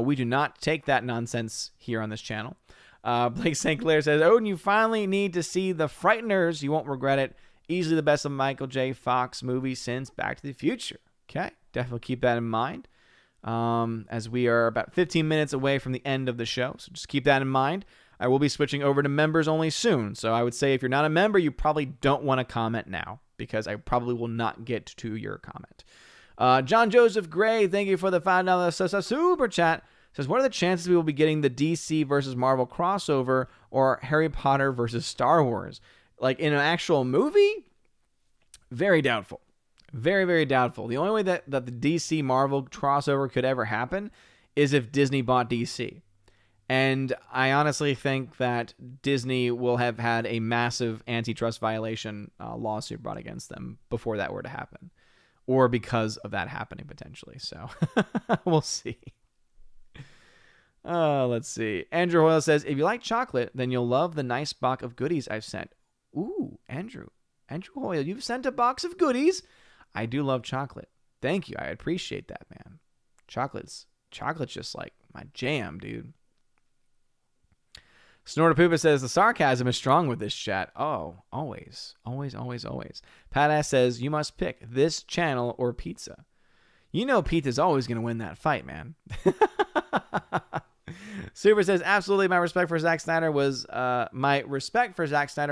S1: We do not take that nonsense here on this channel. Blake St. Clair says, Odin, you finally need to see The Frighteners. You won't regret it. Easily the best of Michael J. Fox movie since Back to the Future. Okay, definitely keep that in mind. As we are about 15 minutes away from the end of the show. So just keep that in mind. I will be switching over to members only soon. So I would say if you're not a member, you probably don't want to comment now, because I probably will not get to your comment. John Joseph Gray, thank you for the $5 super chat. Says, what are the chances we will be getting the DC versus Marvel crossover or Harry Potter versus Star Wars? Like in an actual movie? Very doubtful. Very, very doubtful. The only way that the DC Marvel crossover could ever happen is if Disney bought DC. And I honestly think that Disney will have had a massive antitrust violation lawsuit brought against them before that were to happen. Or because of that happening, potentially. So, we'll see. Let's see. Andrew Hoyle says, if you like chocolate, then you'll love the nice box of goodies I've sent. Ooh, Andrew Hoyle, you've sent a box of goodies? I do love chocolate. Thank you. I appreciate that, man. Chocolate's just like my jam, dude. Snortapoopa says the sarcasm is strong with this chat. Oh, always. Pat Ass says you must pick this channel or pizza. You know pizza's always going to win that fight, man. Super says absolutely my respect for Zack Snyder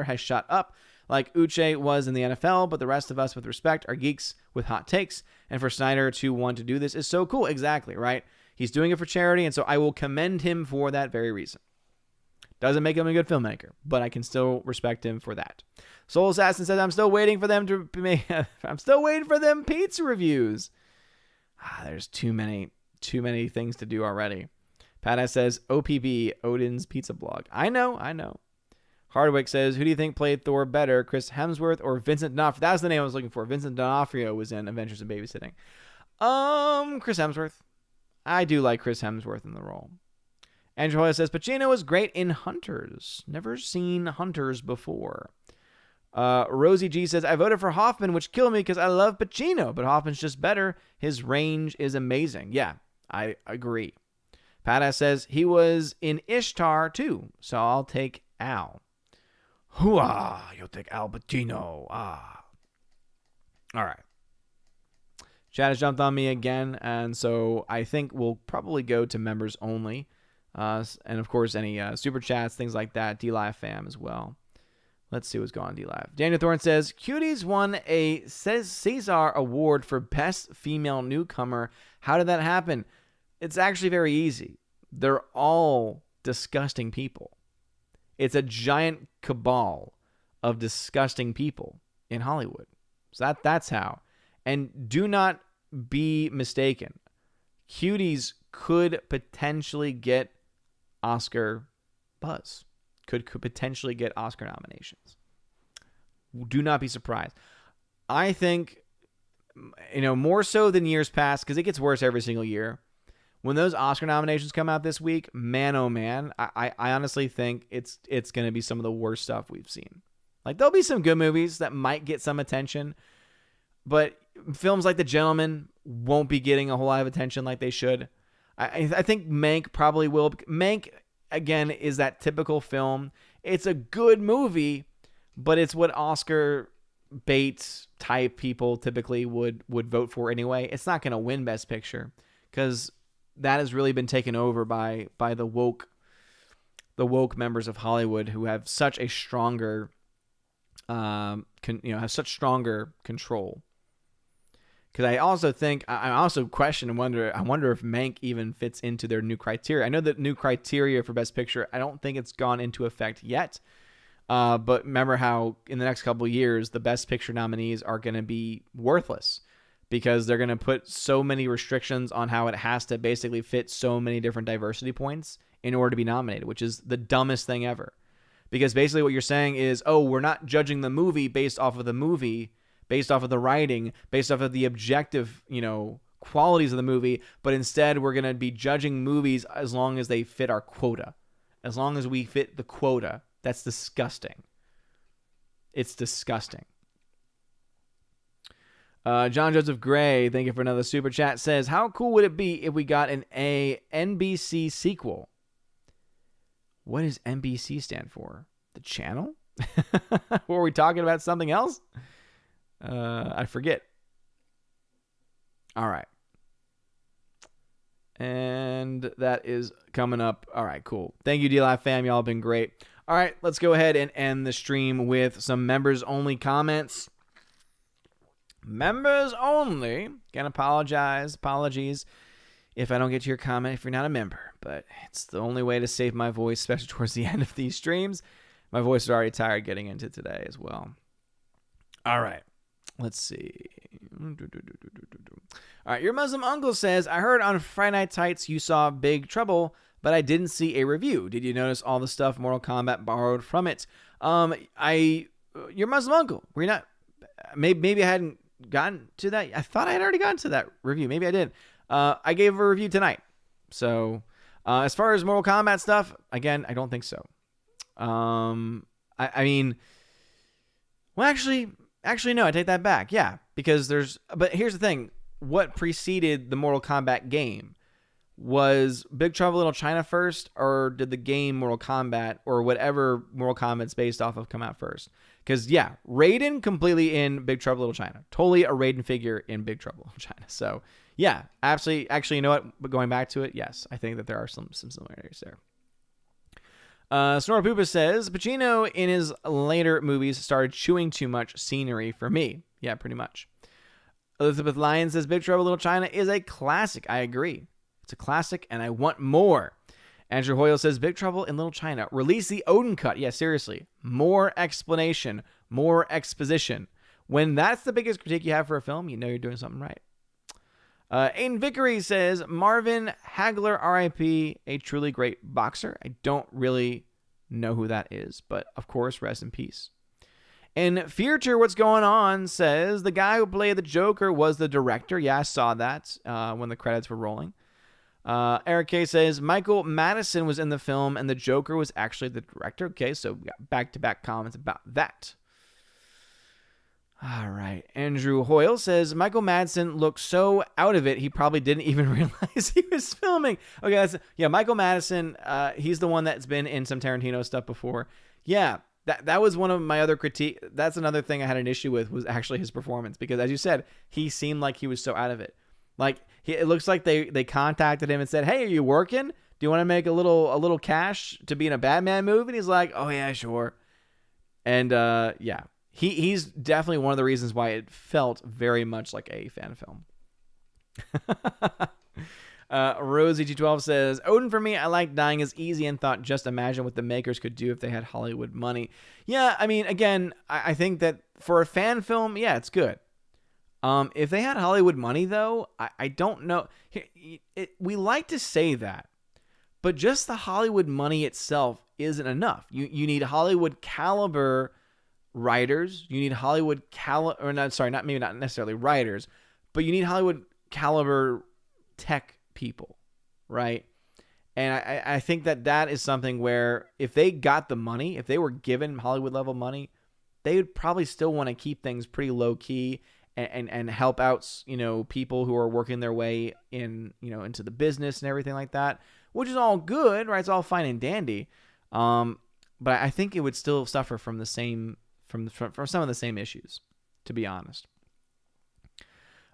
S1: has shot up like Uche was in the NFL, but the rest of us with respect are geeks with hot takes, and for Snyder to want to do this is so cool. Exactly, right? He's doing it for charity, and so I will commend him for that very reason. Doesn't make him a good filmmaker, but I can still respect him for that. Soul Assassin says, I'm still waiting for them pizza reviews. There's too many things to do already. Pat says, OPB, Odin's Pizza Blog. I know. Hardwick says, who do you think played Thor better, Chris Hemsworth or Vincent D'Onofrio? That was the name I was looking for. Vincent D'Onofrio was in Adventures in Babysitting. Chris Hemsworth. I do like Chris Hemsworth in the role. Andrew Hoyle says, Pacino was great in Hunters. Never seen Hunters before. Rosie G says, I voted for Hoffman, which killed me because I love Pacino, but Hoffman's just better. His range is amazing. Yeah, I agree. Pat says, he was in Ishtar too, so I'll take Al. Hooah, you'll take Al Pacino. All right. Chat has jumped on me again, and so I think we'll probably go to members only. And of course, any super chats, things like that. D-Live fam as well. Let's see what's going on, D-Live. Daniel Thorne says, Cuties won a Cesar Award for Best Female Newcomer. How did that happen? It's actually very easy. They're all disgusting people. It's a giant cabal of disgusting people in Hollywood. So that's how. And do not be mistaken. Cuties could potentially get Oscar buzz. Could potentially get Oscar nominations. Do not be surprised. I think, more so than years past, because it gets worse every single year. When those Oscar nominations come out this week, man, oh man, I honestly think it's going to be some of the worst stuff we've seen. Like, there'll be some good movies that might get some attention, but films like The Gentleman won't be getting a whole lot of attention like they should. I think Mank probably will. Mank, again, is that typical film. It's a good movie, but it's what Oscar bait type people typically would vote for anyway. It's not going to win Best Picture because that has really been taken over by the woke members of Hollywood who have such a stronger, have such stronger control. Because I also question and wonder if Mank even fits into their new criteria. I know that new criteria for Best Picture, I don't think it's gone into effect yet. But remember how in the next couple of years, the Best Picture nominees are going to be worthless because they're going to put so many restrictions on how it has to basically fit so many different diversity points in order to be nominated, which is the dumbest thing ever. Because basically what you're saying is, we're not judging the movie based off of the movie, based off of the writing, based off of the objective, qualities of the movie, but instead we're going to be judging movies as long as they fit our quota. As long as we fit the quota. That's disgusting. It's disgusting. John Joseph Gray, thank you for another super chat, says, how cool would it be if we got an NBC sequel? What does NBC stand for? The channel? Were we talking about something else? I forget. All right. And that is coming up. All right, cool. Thank you, D-Live fam. Y'all have been great. All right, let's go ahead and end the stream with some members-only comments. Members only. Again, apologies if I don't get to your comment if you're not a member. But it's the only way to save my voice, especially towards the end of these streams. My voice is already tired getting into today as well. All right. Let's see. All right, your Muslim uncle says, I heard on Friday Night Tights you saw Big Trouble, but I didn't see a review. Did you notice all the stuff Mortal Kombat borrowed from it? Your Muslim uncle, were you not? Maybe I hadn't gotten to that. I thought I had already gotten to that review. Maybe I did. I gave a review tonight. So as far as Mortal Kombat stuff, again, I don't think so. Actually, no, I take that back. Yeah, because but here's the thing. what preceded the Mortal Kombat game? Was Big Trouble in Little China first, or did the game Mortal Kombat or whatever Mortal Kombat's based off of come out first? Because, yeah, Raiden completely in Big Trouble in Little China. Totally a Raiden figure in Big Trouble in Little China. So, yeah, absolutely. Actually, you know what? But going back to it, yes, I think that there are some similarities there. Snorpoopa says, Pacino in his later movies started chewing too much scenery for me. Yeah, pretty much. Elizabeth Lyon says, Big Trouble in Little China is a classic. I agree. It's a classic, and I want more. Andrew Hoyle says, Big Trouble in Little China. Release the Odin cut. Yeah, seriously. More explanation. More exposition. When that's the biggest critique you have for a film, you know you're doing something right. Aiden Vickery says, Marvin Hagler, R.I.P., a truly great boxer. I don't really know who that is, but of course, rest in peace. And Future, what's going on, says, the guy who played the Joker was the director. Yeah, I saw that when the credits were rolling. Eric K says, Michael Madison was in the film and the Joker was actually the director. Okay, so we got back-to-back comments about that. All right. Andrew Hoyle says, Michael Madsen looked so out of it, he probably didn't even realize he was filming. Okay, Michael Madsen, he's the one that's been in some Tarantino stuff before. Yeah, that was one of my other critique. That's another thing I had an issue with, was actually his performance. Because as you said, he seemed like he was so out of it. Like, it looks like they contacted him and said, hey, are you working? Do you want to make a little cash to be in a Batman movie? And he's like, oh, yeah, sure. And, yeah. He's definitely one of the reasons why it felt very much like a fan film. Rosie G12 says, Odin for me, I like dying is easy and thought just imagine what the makers could do if they had Hollywood money. Yeah, I mean, again, I think that for a fan film, yeah, it's good. If they had Hollywood money, though, I don't know. We like to say that, but just the Hollywood money itself isn't enough. You need Hollywood caliber writers. You need Hollywood not necessarily writers, but you need Hollywood caliber tech people, right? And I think that is something where if they got the money, if they were given Hollywood level money, they would probably still want to keep things pretty low key and help out, people who are working their way in, into the business and everything like that, which is all good, right? It's all fine and dandy. But I think it would still suffer from the same from some of the same issues, to be honest.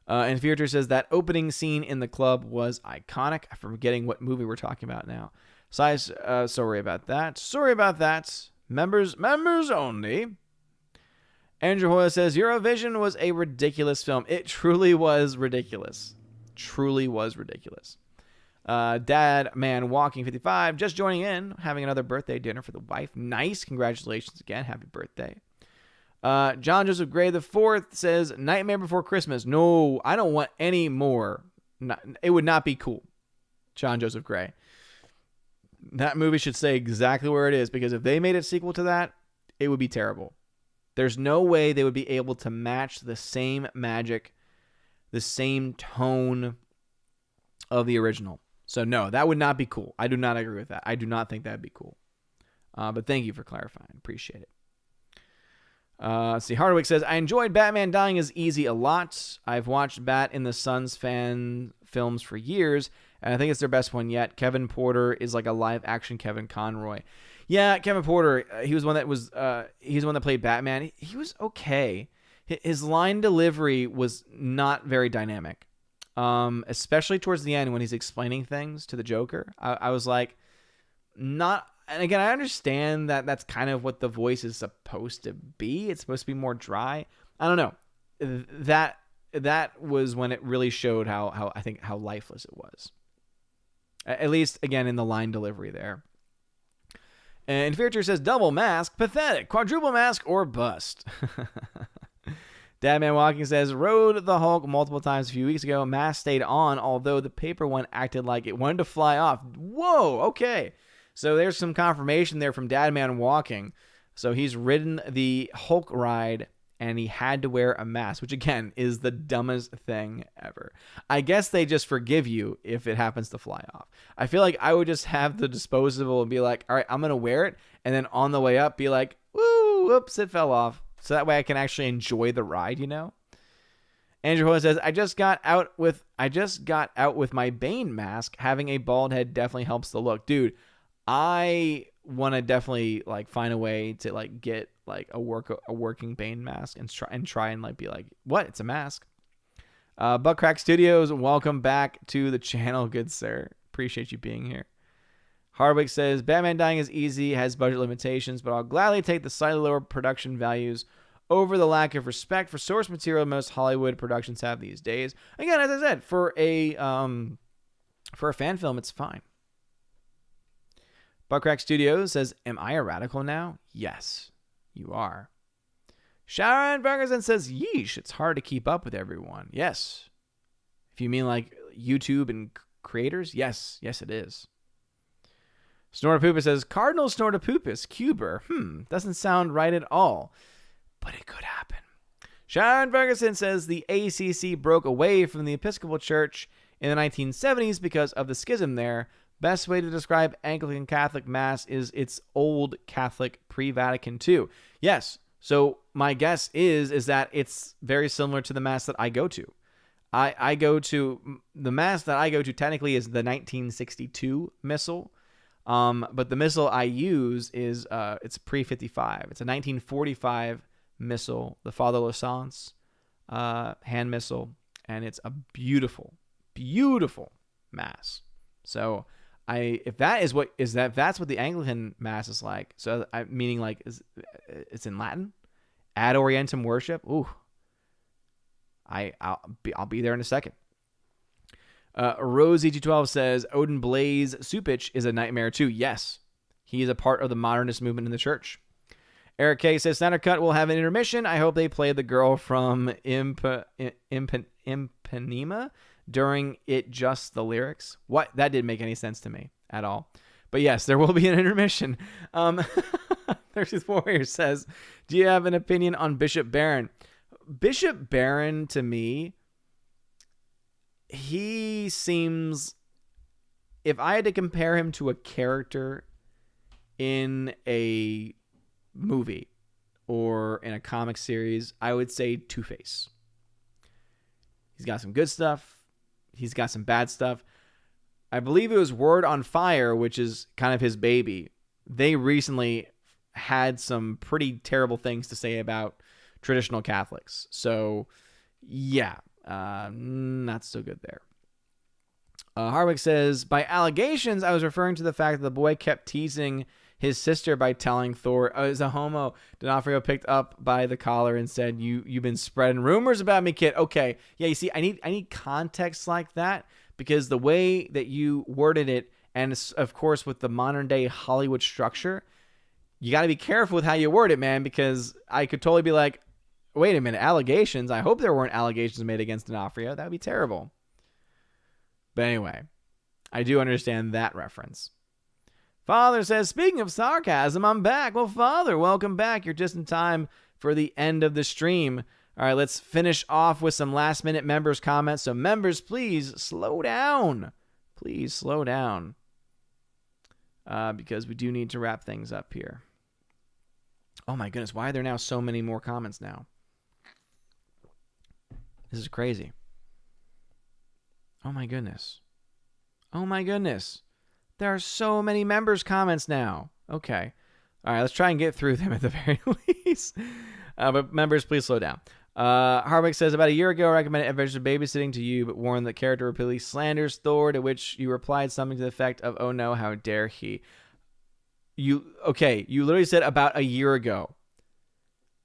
S1: And Future says that opening scene in the club was iconic. I'm forgetting what movie we're talking about now. Sorry about that. Members only. Andrew Hoyle says Eurovision was a ridiculous film. It truly was ridiculous. Dad Man Walking 55 just joining in, having another birthday dinner for the wife. Nice. Congratulations again. Happy birthday. John Joseph Gray the Fourth says Nightmare Before Christmas. No, I don't want any more. It would not be cool. John Joseph Gray. That movie should stay exactly where it is, because if they made a sequel to that, it would be terrible. There's no way they would be able to match the same magic, the same tone of the original. So no, that would not be cool. I do not agree with that. I do not think that would be cool. But thank you for clarifying. Appreciate it. Hardwick says, I enjoyed Batman Dying is Easy a lot. I've watched Bat in the Sun's fan films for years, and I think it's their best one yet. Kevin Porter is like a live action Kevin Conroy. Yeah, Kevin Porter, he's one that played Batman. He was okay. His line delivery was not very dynamic. Especially towards the end when he's explaining things to the Joker. I was like, not. And again, I understand that that's kind of what the voice is supposed to be. It's supposed to be more dry. I don't know. That was when it really showed how lifeless it was. At least, again, in the line delivery there. And Future says, double mask, pathetic, quadruple mask, or bust. Dadman Walking says, rode the Hulk multiple times a few weeks ago. Mask stayed on, although the paper one acted like it wanted to fly off. Whoa, okay. So there's some confirmation there from Dadman Walking. So he's ridden the Hulk ride, and he had to wear a mask, which, again, is the dumbest thing ever. I guess they just forgive you if it happens to fly off. I feel like I would just have the disposable and be like, all right, I'm going to wear it, and then on the way up be like, woo, whoops, it fell off. So that way I can actually enjoy the ride, Andrew Hoyle says, I just got out with my Bane mask. Having a bald head definitely helps the look. Dude, I want to definitely like find a way to like get like a working Bane mask and try and like be like, what? It's a mask. Buttcrack Studios, welcome back to the channel, good sir. Appreciate you being here. Hardwick says, Batman dying is easy, has budget limitations, but I'll gladly take the slightly lower production values over the lack of respect for source material most Hollywood productions have these days. Again, as I said, for a fan film, it's fine. Buttcrack Studios says, am I a radical now? Yes, you are. Sharon Ferguson says, yeesh, it's hard to keep up with everyone. Yes. If you mean like YouTube and creators, yes, it is. Snortapoopus says, Cardinal Snortapoopus, Cuber. Doesn't sound right at all, but it could happen. Sharon Ferguson says the ACC broke away from the Episcopal Church in the 1970s because of the schism there. Best way to describe Anglican Catholic Mass is it's old Catholic pre-Vatican II. Yes, so my guess is that it's very similar to the Mass that I go to. I go to, the Mass that I go to technically is the 1962 Missal. But the missal I use is it's pre-55. It's a 1945 missal, the Father Lassance hand missal, and it's a beautiful, beautiful mass. So if that's what the Anglican Mass is like, so meaning like it's in Latin, ad orientem worship. Ooh, I'll be there in a second. Rosie G12 says Odin Blaze Supich is a nightmare too. Yes, he is a part of the modernist movement in the church. Eric K says Snyder Cut will have an intermission. I hope they play the girl from Impanema during it, just the lyrics. What? That didn't make any sense to me at all. But yes, there will be an intermission. There's Warrior says, do you have an opinion on Bishop Barron? Bishop Barron, to me, he seems, if I had to compare him to a character in a movie or in a comic series, I would say Two-Face. He's got some good stuff. He's got some bad stuff. I believe it was Word on Fire, which is kind of his baby. They recently had some pretty terrible things to say about traditional Catholics. So, yeah. Not so good there. Harwick says, by allegations, I was referring to the fact that the boy kept teasing his sister by telling Thor, oh, it's a homo. D'Onofrio picked up by the collar and said, you've been spreading rumors about me, kid. Okay. Yeah, you see, I need context like that, because the way that you worded it, and of course with the modern day Hollywood structure, you got to be careful with how you word it, man, because I could totally be like, wait a minute, allegations? I hope there weren't allegations made against D'Onofrio. That would be terrible. But anyway, I do understand that reference. Father says, speaking of sarcasm, I'm back. Well, Father, welcome back. You're just in time for the end of the stream. All right, let's finish off with some last-minute members' comments. So members, please slow down. Please slow down. Because we do need to wrap things up here. Oh my goodness, why are there now so many more comments now? This is crazy. Oh my goodness. Oh my goodness. There are so many members' comments now. Okay. All right, let's try and get through them at the very least. But members, please slow down. Harvick says, about a year ago, I recommended Adventures of Babysitting to you, but warned that character repeatedly slanders Thor, to which you replied something to the effect of, oh no, how dare he. You literally said about a year ago.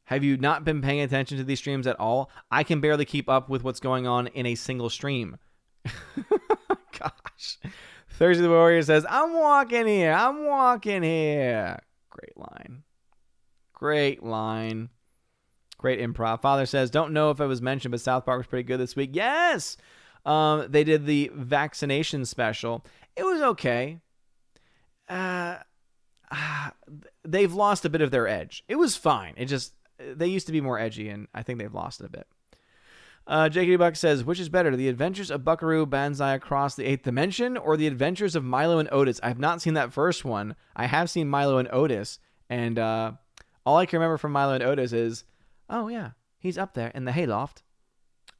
S1: Have you not been paying attention to these streams at all? I can barely keep up with what's going on in a single stream. Gosh. Thursday the Warrior says, I'm walking here. Great line. Great line. Great improv. Father says, don't know if it was mentioned, but South Park was pretty good this week. Yes! They did the vaccination special. It was okay. They've lost a bit of their edge. It was fine. They used to be more edgy, and I think they've lost it a bit. J.K. Buck says, which is better, the adventures of Buckaroo Banzai across the 8th dimension, or the adventures of Milo and Otis? I have not seen that first one. I have seen Milo and Otis, and all I can remember from Milo and Otis is, oh yeah, he's up there in the hayloft.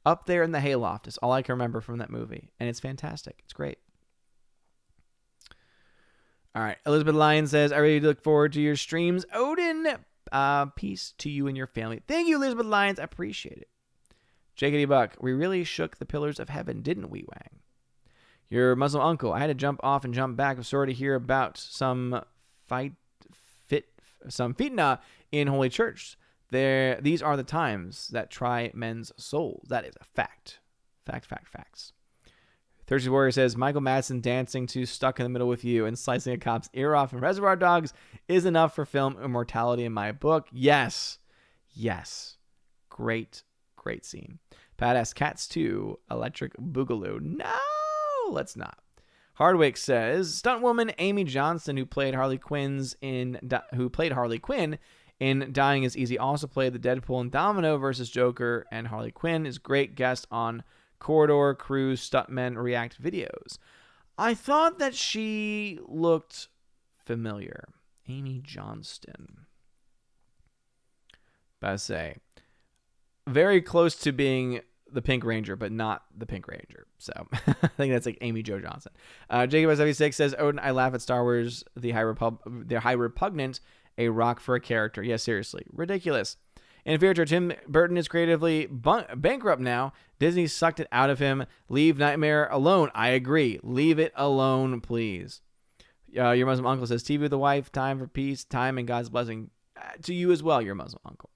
S1: Up there in the hayloft is all I can remember from that movie. And it's fantastic. It's great. All right. Elizabeth Lyon says, I really look forward to your streams. Odin, peace to you and your family. Thank you, Elizabeth Lyons. I appreciate it. Jakety Buck, we really shook the pillars of heaven, didn't we, Wang? Your Muslim uncle, I had to jump off and jump back. I'm sorry to hear about some fitna in Holy Church. These are the times that try men's souls. That is a fact. Facts. Thirsty Warrior says, Michael Madsen dancing to Stuck in the Middle with You and slicing a cop's ear off in Reservoir Dogs is enough for film immortality in my book. Yes. Great scene. Badass Cats 2, Electric Boogaloo. No, let's not. Hardwick says, stunt woman Amy Johnston, who played Harley Quinn in Dying is Easy, also played the Deadpool and Domino versus Joker and Harley Quinn, is great guest on Corridor Cruise Stuntmen React videos. I thought that she looked familiar. Amy Johnston. But I say, very close to being the Pink Ranger, but not the Pink Ranger. So I think that's like Amy Jo Johnson. Jacob76 says, Odin, I laugh at Star Wars, the high repugnant, a rock for a character. Yeah, seriously. Ridiculous. In future, Tim Burton is creatively bankrupt now. Disney sucked it out of him. Leave Nightmare alone. I agree. Leave it alone, please. Your Muslim uncle says, TV with the wife, time for peace, time and God's blessing to you as well, your Muslim uncle.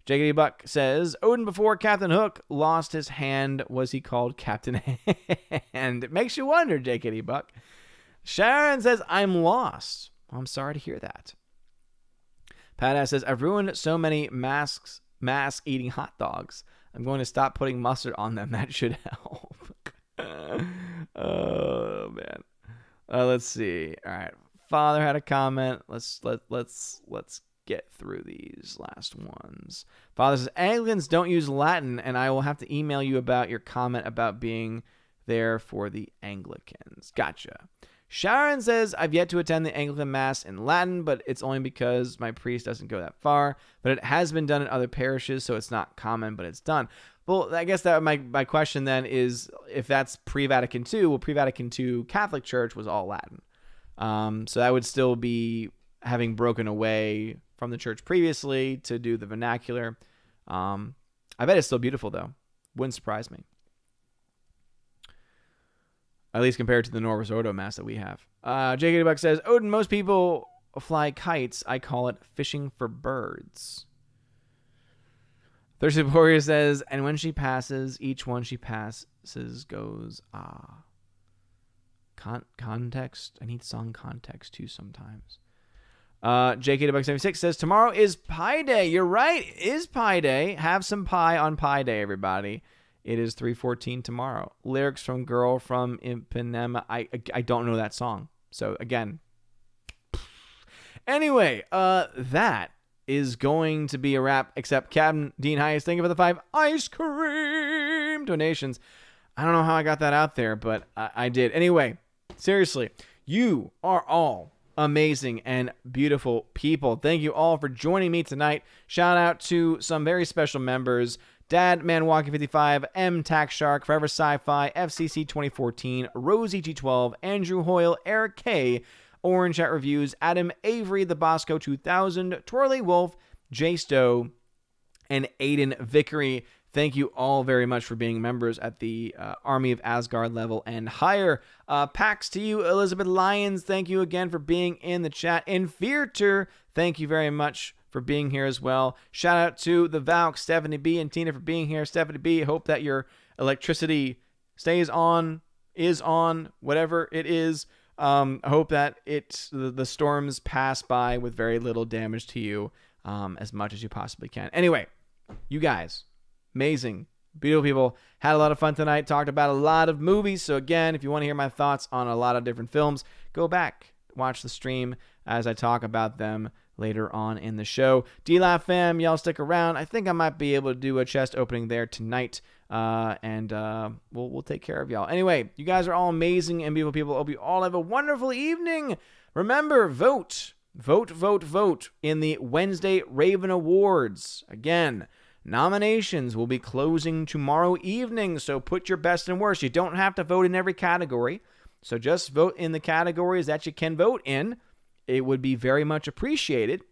S1: Jakety Buck says, Odin before Captain Hook lost his hand. Was he called Captain Hand? It makes you wonder, Jakety Buck. Sharon says, I'm lost. Well, I'm sorry to hear that. Pat says, I've ruined so many mask-eating hot dogs. I'm going to stop putting mustard on them. That should help. Oh, man. Let's see. All right. Father had a comment. Let's get through these last ones. Father says, Anglicans don't use Latin, and I will have to email you about your comment about being there for the Anglicans. Gotcha. Sharon says, I've yet to attend the Anglican Mass in Latin, but it's only because my priest doesn't go that far. But it has been done in other parishes, so it's not common, but it's done. Well, I guess that my question then is, if that's pre-Vatican II, well, pre-Vatican II Catholic Church was all Latin. So that would still be having broken away from the church previously to do the vernacular. I bet it's still beautiful, though. Wouldn't surprise me. At least compared to the Norvis Ordo Mass that we have. J.K. Buck says, Odin, most people fly kites. I call it fishing for birds. Thirsty Warrior says, and when she passes, each one she passes goes, ah. Context? I need song context too sometimes. J.K. Buck 76 says, tomorrow is Pie Day. You're right. It is Pie Day. Have some pie on Pie Day, everybody. It is 3:14 tomorrow. Lyrics from Girl from Ipanema. I don't know that song. So, again. Anyway, that is going to be a wrap, except Captain Dean Hayes, thank you for the 5 ice cream donations. I don't know how I got that out there, but I did. Anyway, seriously, you are all amazing and beautiful people. Thank you all for joining me tonight. Shout out to some very special members. Dad Man Walking 55, M Tax Shark, Forever Sci-Fi, FCC 2014, Rosie G12, Andrew Hoyle, Eric K, Orange Chat Reviews, Adam Avery, The Bosco 2000, Twirly Wolf, Jay Stowe, and Aiden Vickery. Thank you all very much for being members at the Army of Asgard level and higher. Pax to you, Elizabeth Lyons. Thank you again for being in the chat. And Fearter, thank you very much for being here as well. Shout out to the Valk, Stephanie B, and Tina for being here. Stephanie B, hope that your electricity stays on, is on, whatever it is. I hope that the storms pass by with very little damage to you, as much as you possibly can. Anyway, you guys, amazing, beautiful people, had a lot of fun tonight, talked about a lot of movies. So again, if you want to hear my thoughts on a lot of different films, go back, watch the stream as I talk about them later on in the show. D-Laugh fam, y'all stick around. I think I might be able to do a chest opening there tonight, and we'll take care of y'all. Anyway, you guys are all amazing and beautiful people. Hope you all have a wonderful evening. Remember, vote in the Wednesday Raven Awards. Again, Nominations will be closing tomorrow evening, so put your best and worst. You don't have to vote in every category, so just vote in the categories that you can vote in. It would be very much appreciated.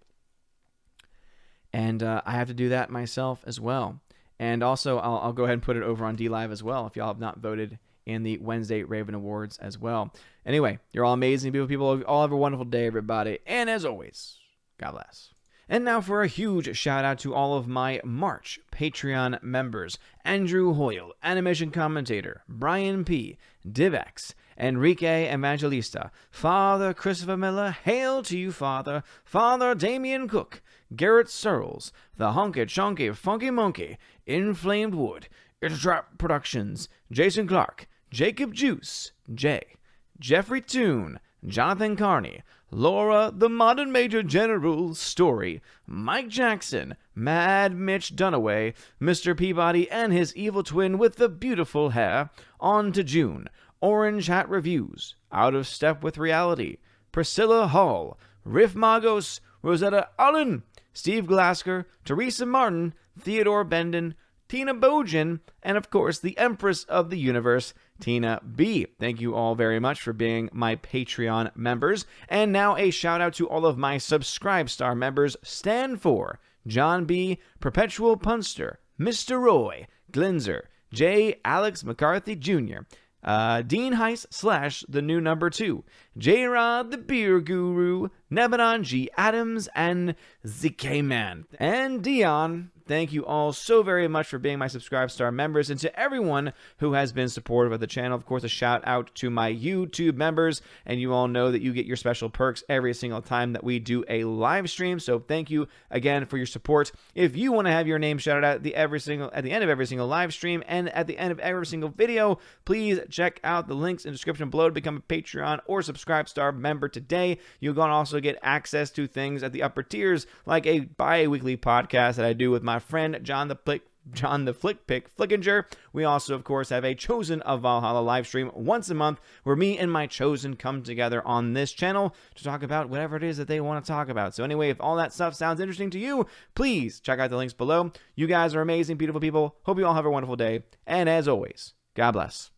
S1: And I have to do that myself as well. And also, I'll go ahead and put it over on DLive as well if y'all have not voted in the Wednesday Raven Awards as well. Anyway, you're all amazing people. All have a wonderful day, everybody. And as always, God bless. And now for a huge shout out to all of my March Patreon members: Andrew Hoyle, Animation Commentator, Brian P., Divex, Enrique Evangelista, Father Christopher Miller, hail to you, Father, Father Damian Cook, Garrett Searles, The Honky Chonky Funky Monkey, Inflamed Wood, Trap Productions, Jason Clark, Jacob Juice, Jay, Jeffrey Toon, Jonathan Carney, Laura the Modern Major General Story, Mike Jackson, Mad Mitch Dunaway, Mr. Peabody and his evil twin with the beautiful hair, on to June, Orange Hat Reviews, Out of Step with Reality, Priscilla Hall, Riff Magos, Rosetta Allen, Steve Glasker, Teresa Martin, Theodore Benden, Tina Bojan, and of course the Empress of the Universe, Tina B. Thank you all very much for being my Patreon members. And now a shout out to all of my Subscribe Star members: Stan 4, John B., Perpetual Punster, Mr. Roy, Glinzer, J. Alex McCarthy Jr., Dean Heiss / the new number 2, J-Rod the Beer Guru, Nebanon G. Adams, and ZK Man. And Dion, thank you all so very much for being my Subscribe Star members, and to everyone who has been supportive of the channel. Of course, a shout out to my YouTube members, and you all know that you get your special perks every single time that we do a live stream, so thank you again for your support. If you want to have your name shouted out at the end of every single live stream and at the end of every single video, please check out the links in the description below to become a Patreon or Subscribe Star member today. You're going to also get access to things at the upper tiers, like a bi-weekly podcast that I do with my friend John the Flick Pick Flickinger. We also, of course, have a Chosen of Valhalla live stream once a month where me and my Chosen come together on this channel to talk about whatever it is that they want to talk about. So anyway, if all that stuff sounds interesting to you, please check out the links below. You guys are amazing, beautiful people. Hope you all have a wonderful day. And as always, God bless.